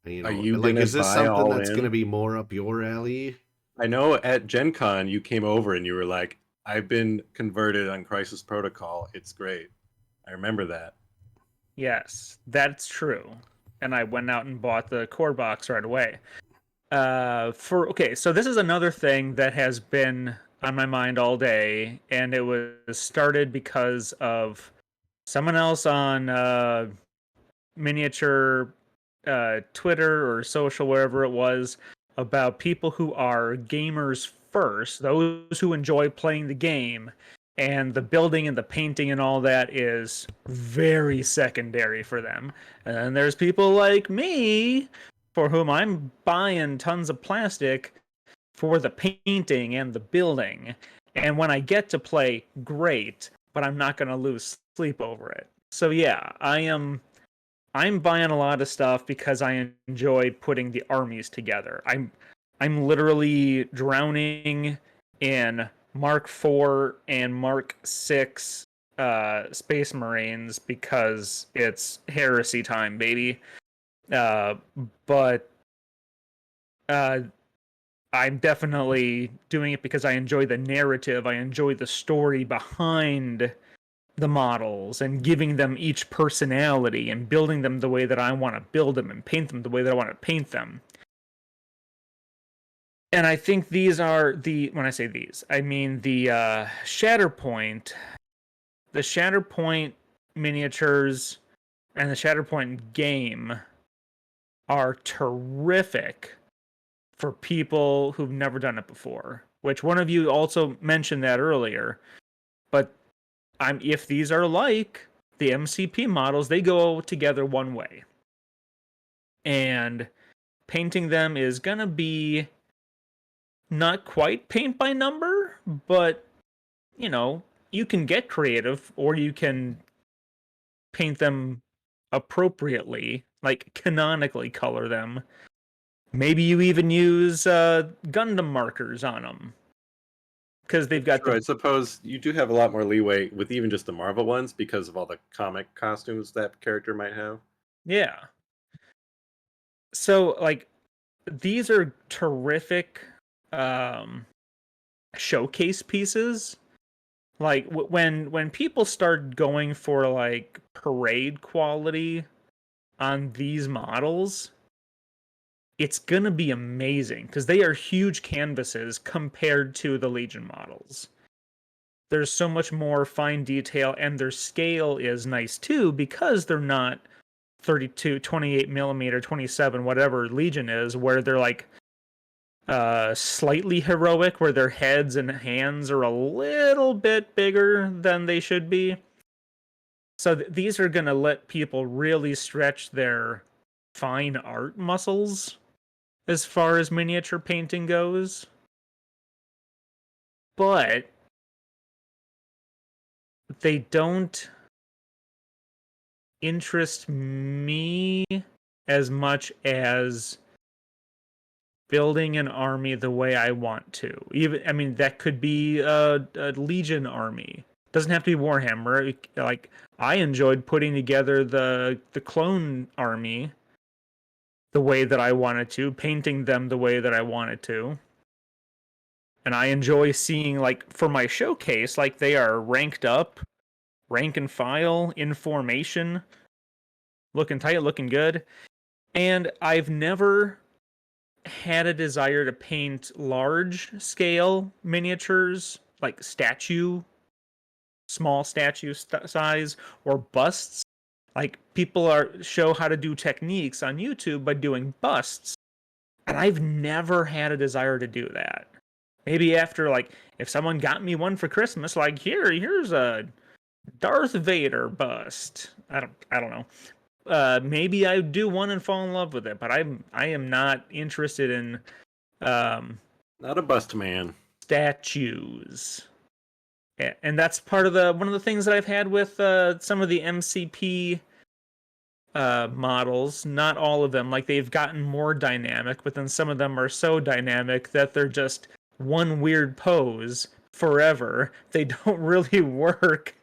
Are you like, gonna is this buy something all that's in? going to be more up your alley? I know at Gen Con you came over and you were like, I've been converted on Crisis Protocol. It's great. I remember that. Yes, that's true. And I went out and bought the core box right away. So this is another thing that has been on my mind all day, and it was started because of someone else on miniature Twitter or social, wherever it was, about people who are gamers first, those who enjoy playing the game, and the building and the painting and all that is very secondary for them. And then there's people like me, for whom I'm buying tons of plastic for the painting and the building. And when I get to play, great, but I'm not going to lose sleep over it. So yeah, I'm buying a lot of stuff because I enjoy putting the armies together. I'm literally drowning in Mark IV and Mark VI Space Marines because it's heresy time, baby. But I'm definitely doing it because I enjoy the narrative. I enjoy the story behind the models and giving them each personality and building them the way that I want to build them and paint them the way that I want to paint them. And I think these are when I say these, I mean the Shatterpoint, the Shatterpoint miniatures and the Shatterpoint game are terrific for people who've never done it before, which one of you also mentioned that earlier. But if these are like the MCP models, they go together one way. And painting them is going to be not quite paint by number, but you can get creative or you can paint them appropriately, like canonically color them. Maybe you even use Gundam markers on them because they've got True, I suppose you do have a lot more leeway with even just the Marvel ones because of all the comic costumes that character might have. Yeah. So like these are terrific showcase pieces. Like when people start going for like parade quality on these models, it's gonna be amazing because they are huge canvases compared to the Legion models. There's so much more fine detail, and their scale is nice too because they're not 32, 28 millimeter, 27, whatever Legion is, where they're like slightly heroic, where their heads and hands are a little bit bigger than they should be. So these are going to let people really stretch their fine art muscles as far as miniature painting goes. But they don't interest me as much as building an army the way I want to. I mean, that could be a Legion army. Doesn't have to be Warhammer. Like I enjoyed putting together the clone army the way that I wanted to, painting them the way that I wanted to. And I enjoy seeing, like, for my showcase, like they are ranked up, rank and file, in formation, looking tight, looking good. And I've never had a desire to paint large scale miniatures, like small statue size, or busts. Like people show how to do techniques on YouTube by doing busts, and I've never had a desire to do that. Maybe after, like, if someone got me one for Christmas, like here's a Darth Vader bust. I don't know. Maybe I do one and fall in love with it, but I am not interested in Not a bust man. statues. And that's part of one of the things that I've had with some of the MCP models. Not all of them. Like, they've gotten more dynamic, but then some of them are so dynamic that they're just one weird pose forever. They don't really work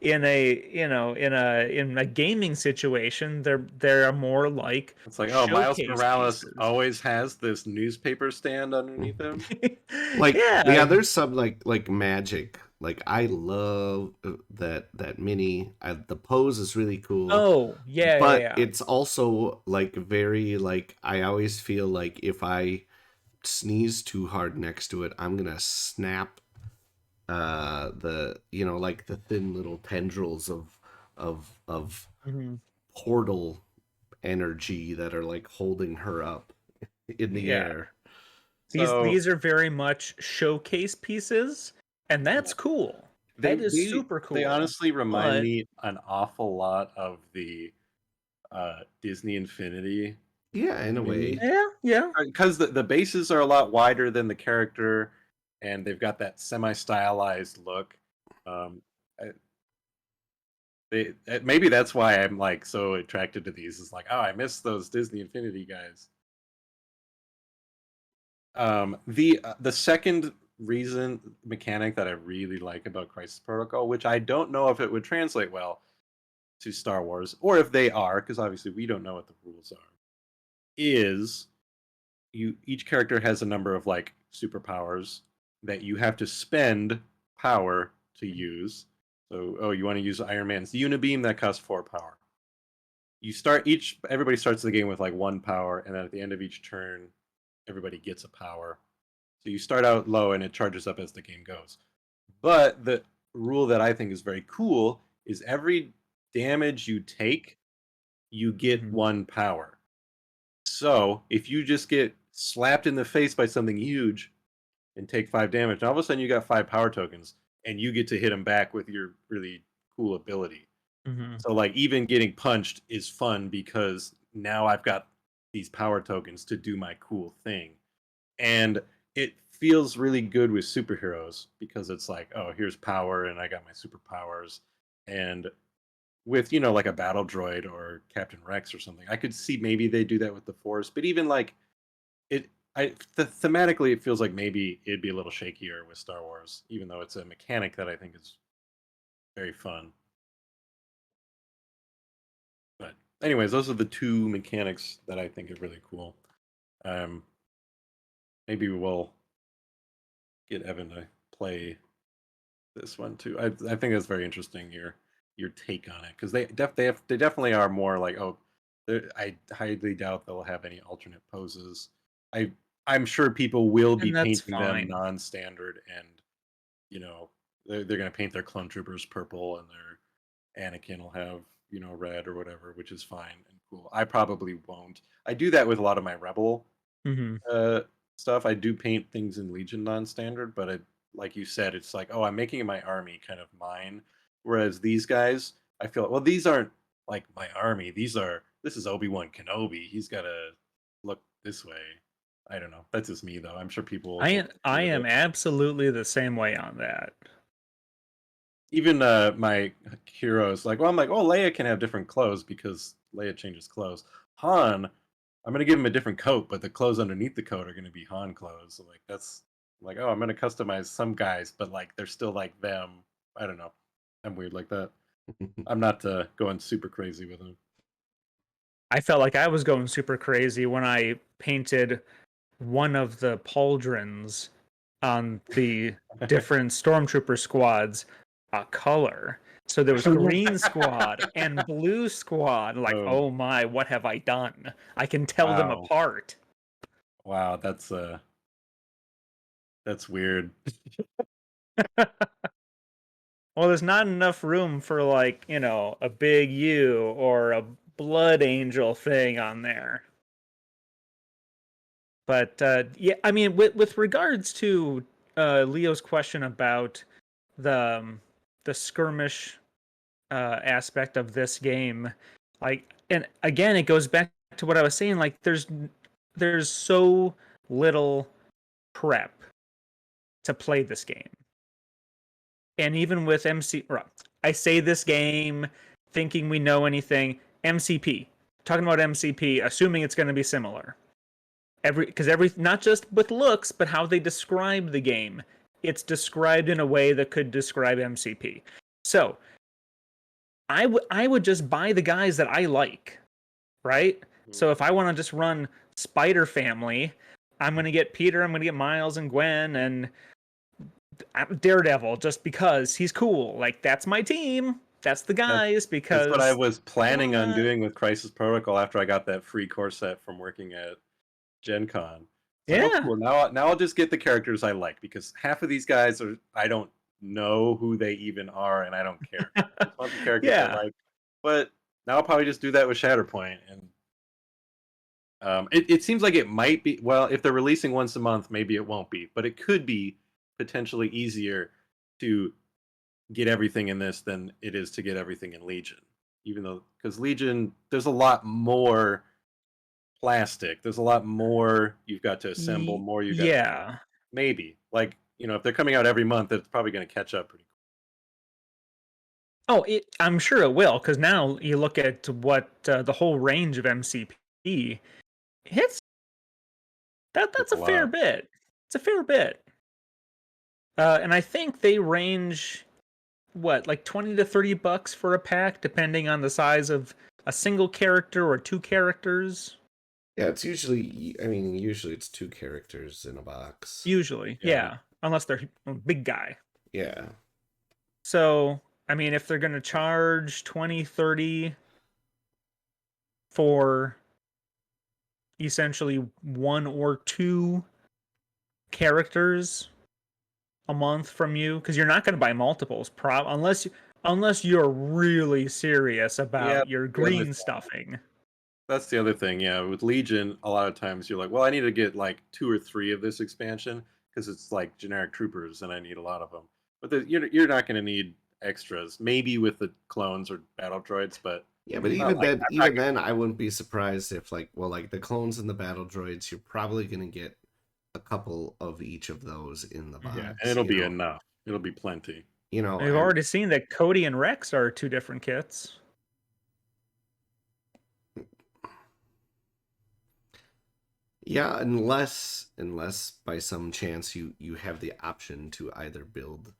in a gaming situation. They're more like, It's like, oh, Miles showcase Morales pieces. always has this newspaper stand underneath him. Like yeah, yeah, there's some like magic Like I love that mini. The pose is really cool, Oh, yeah, yeah, but yeah. it's also like very like I always feel like if I sneeze too hard next to it, I'm gonna snap the like the thin little tendrils of Mhm. portal energy that are like holding her up in the Yeah. air. So These are very much showcase pieces, and that's cool. they That is they super they cool. honestly remind But me an awful lot of the Disney Infinity Yeah, in a mini, way. yeah, yeah. because the bases are a lot wider than the character, and they've got that semi-stylized look. Um, I- maybe that's why I'm like so attracted to these. Is like, oh, I miss those Disney Infinity guys. The second reason mechanic that I really like about Crisis Protocol, which I don't know if it would translate well to Star Wars, or if they are, because obviously we don't know what the rules are, is each character has a number of like superpowers that you have to spend power to use. So, oh, you want to use Iron Man's Unibeam, that costs 4 power. Everybody starts the game with like 1 power, and then at the end of each turn, everybody gets a power. So you start out low and it charges up as the game goes. But the rule that I think is very cool is every damage you take, you get Mhm. 1 power. So if you just get slapped in the face by something huge and take 5 damage, and all of a sudden you got 5 power tokens, and you get to hit them back with your really cool ability. Mhm. So like even getting punched is fun because now I've got these power tokens to do my cool thing. And it feels really good with superheroes because it's like, oh, here's power and I got my superpowers. And with, like a battle droid or Captain Rex or something, I could see maybe they do that with the Force, but even like thematically it feels like maybe it'd be a little shakier with Star Wars, even though it's a mechanic that I think is very fun. But anyways, those are the two mechanics that I think are really cool. Um, maybe we'll get Evan to play this one too. I think that's very interesting. Your take on it, because they definitely are more like, oh, I highly doubt they'll have any alternate poses. I I'm sure people will be And that's painting them fine. non-standard, and you know they're gonna paint their clone troopers purple and their Anakin will have red or whatever, which is fine and cool. I probably won't. I do that with a lot of my rebel Mhm. uh, stuff. I do paint things in Legion non-standard, but like you said, it's like, oh, I'm making my army kind of mine. Whereas these guys, I feel, well, these aren't like my army. This is Obi-Wan Kenobi. He's got to look this way. I don't know. That's just me, though. I'm sure people will totally I agree with am it. absolutely the same way on that. Even my heroes, like, well, I'm like, oh, Leia can have different clothes because Leia changes clothes. Han, I'm gonna give him a different coat, but the clothes underneath the coat are gonna be Han clothes. So like that's like, oh, I'm gonna customize some guys, but like they're still like them. I don't know. I'm weird like that. I'm not going super crazy with them. I felt like I was going super crazy when I painted one of the pauldrons on the different stormtrooper squads a color. So there was green squad and blue squad. Like, Oh, oh my, what have I done? I can tell them wow, apart. wow, that's weird. Well, there's not enough room for like, a big U or a blood angel thing on there. But yeah, I mean, with regards to Leo's question about the um, the skirmish aspect of this game, like, and again, it goes back to what I was saying. Like, there's so little prep to play this game, and even with I say this game thinking we know anything. MCP, talking about MCP, assuming it's going to be similar. Every not just with looks, but how they describe the game. It's described in a way that could describe MCP. So I would just buy the guys that I like, right? So if I want to just run Spider Family, I'm gonna get Peter, I'm gonna get Miles and Gwen, and Daredevil just because he's cool. Like, that's my team. That's the guys That's what I because was planning on what? doing with Crisis Protocol after I got that free core set from working at Gen Con. It's like, oh, Yeah. cool. Now I'll just get the characters I like, because half of these guys I don't know who they even are, and I don't care. I just want the characters I Yeah. like. But now I'll probably just do that with Shatterpoint, and it seems like it might be. Well, if they're releasing once a month, maybe it won't be, but it could be potentially easier to get everything in this than it is to get everything in Legion. Even though, because Legion, there's a lot more plastic. There's a lot more you've got to assemble, more you got to do. Yeah. Maybe. Like, if they're coming out every month, it's probably going to catch up pretty Oh, I'm sure it will, because now you look at what the whole range of MCP hits. That's It's a a fair lot. bit. It's a fair bit. And I think they range what, like 20 to 30 bucks for a pack, depending on the size of a single character or two characters. Yeah, it's usually. I mean, usually it's 2 characters in a box. Usually, Yeah. yeah, unless they're a big guy. Yeah. So, I mean, if they're going to charge 20, 30 for essentially 1 or 2 characters a month from you, because you're not going to buy multiples, unless you're really serious Yeah, about your the other green thing. stuffing. That's the other thing. Yeah, with Legion, a lot of times you're like, well, I need to get like 2 or 3 of this expansion because it's like generic troopers, and I need a lot of them. But you're not going to need extras. Maybe with the clones or battle droids, but Yeah, but not even like then, I'm not even then, I wouldn't be surprised if, like, well, like the clones and the battle droids, you're probably gonna get a couple of each of those in the yeah, box. and it'll you be know, enough. It'll be plenty. you know, We've and already seen that Cody and Rex are 2 different kits. yeah, unless by some chance you have the option to either build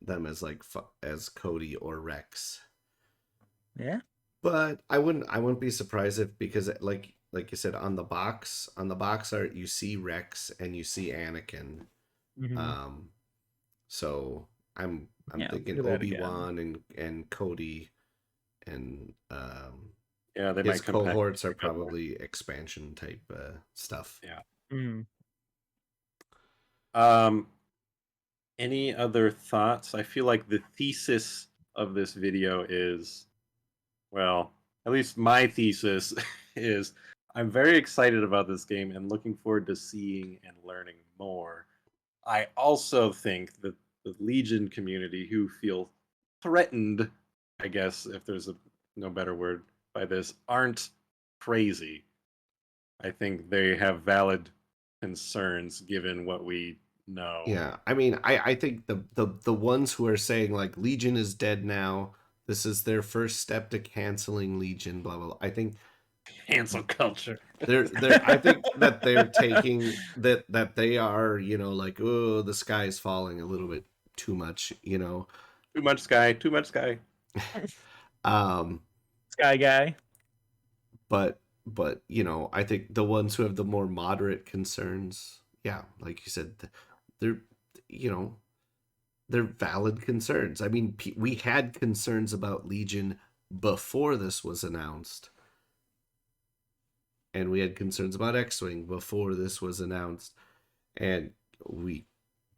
them as like as Cody or Rex. Yeah. But I wouldn't be surprised if, because like you said, on the box art you see Rex and you see Anakin. Mm-hmm. So I'm Yeah, thinking look at that again. Obi-Wan and Cody and Yeah, they his might come back cohorts are together. probably expansion type stuff. Yeah. Mm. Any other thoughts? I feel like the thesis of this video is, well, at least my thesis is, I'm very excited about this game and looking forward to seeing and learning more. I also think that the Legion community, who feel threatened, I guess, if there's no better word, by this, aren't crazy. I think they have valid concerns given what we know. Yeah, I mean, I think the ones who are saying like Legion is dead now, this is their first step to canceling Legion, blah blah, blah. I think Cancel culture. I think that they're taking that they are, like, oh, the sky is falling a little bit too much. Too much sky, too much sky. um Sky Guy. but I think the ones who have the more moderate concerns, yeah, like you said, they're you know they're valid concerns. I mean, we had concerns about Legion before this was announced, and we had concerns about X-Wing before this was announced, and we,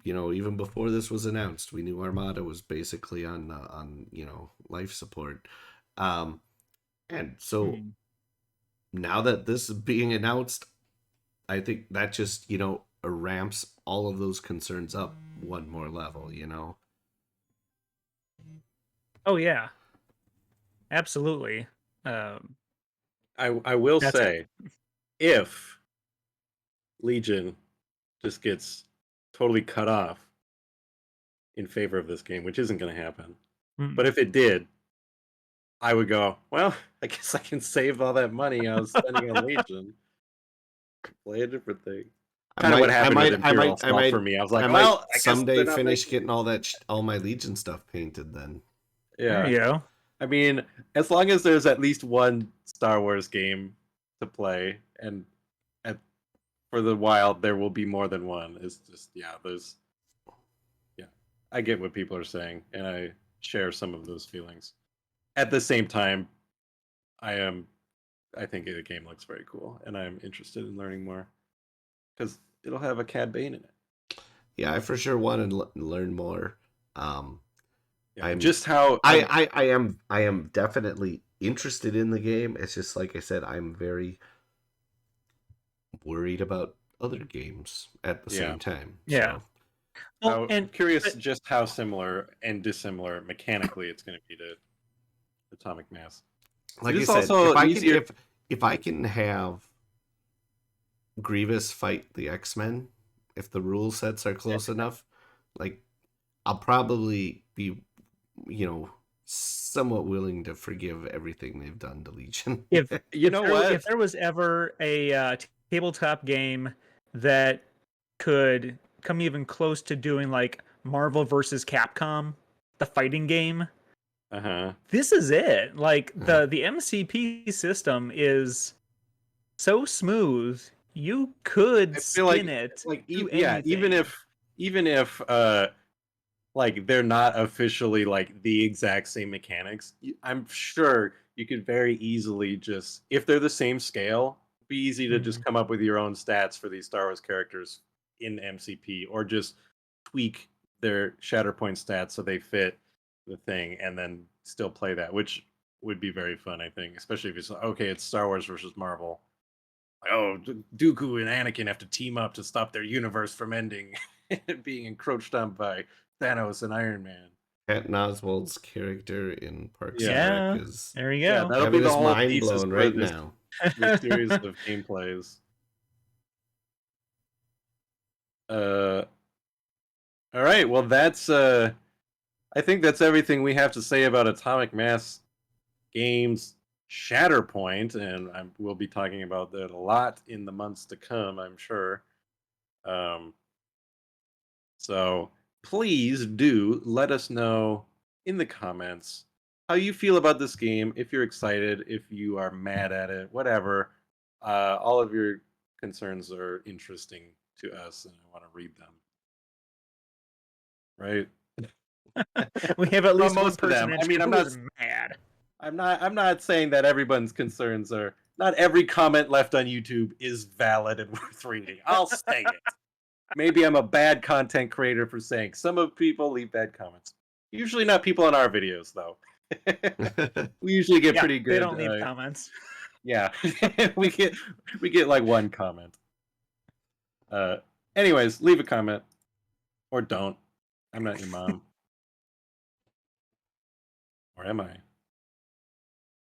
even before this was announced, we knew Armada was basically on life support, and so now that this is being announced, I think that just ramps all of those concerns up one more level. Oh yeah, absolutely. I will That's say, if Legion just gets totally cut off in favor of this game, which isn't going to happen, but if it did, I would go, well, I guess I can save all that money I was spending on Legion, play a different thing. Kind of what happened with Imperial Assault for me. I was like, well, I guess someday they're not finish making... getting all my Legion stuff painted then. There Yeah. you go. I mean, as long as there's at least one Star Wars game to play, and for the while there will be more than one. It's just, yeah, there's I get what people are saying, and I share some of those feelings. At the same time, I think the game looks very cool, and I'm interested in learning more because it'll have a Cad Bane in it. Yeah, I for sure want to learn more. Yeah, I'm just how I am definitely interested in the game. It's just like I said, I'm very worried about other games at the same time. Yeah. So Well, I'm and curious but just how similar and dissimilar mechanically it's going to be to Atomic Mass. It like I is said, also easier. if I can have Grievous fight the X-Men, if the rule sets are close enough, like I'll probably be, somewhat willing to forgive everything they've done to Legion. if You know what? if there was ever a tabletop game that could come even close to doing like Marvel versus Capcom, the fighting game, this is it. Like the MCP system is so smooth, you could I feel like skin it to yeah, anything. even if like they're not officially like the exact same mechanics, I'm sure you could very easily just, if they're the same scale, be easy to just Mhm. come up with your own stats for these Star Wars characters in MCP, or just tweak their Shatterpoint stats so they fit the thing, and then still play that, which would be very fun, I think, especially if it's okay, it's Star Wars versus Marvel. Like, oh, Dooku and Anakin have to team up to stop their universe from ending and being encroached on by Thanos and Iron Man. Patton Oswalt's character in Parks and Yeah, Rec Yeah, is there you yeah, go. that'll be having the his whole mind thesis blown for right now. this series of gameplays. Uh, all right, well, that's I think that's everything we have to say about Atomic Mass Games Shatterpoint, and we'll be talking about that a lot in the months to come, I'm sure. Um, So please do let us know in the comments how you feel about this game, if you're excited, if you are mad at it, whatever. All of your concerns are interesting to us, and I want to read them. Right? We have at Well, least one most of person them. I in mean, chat who is mad. I'm not saying that everyone's concerns are. Not every comment left on YouTube is valid and worth reading. I'll say it. Maybe I'm a bad content creator for saying some of people leave bad comments. Usually not people on our videos, though. We usually get Yeah, pretty they good. don't leave comments. Yeah, we get like one comment. Uh, anyways, leave a comment or don't. I'm not your mom, or am I?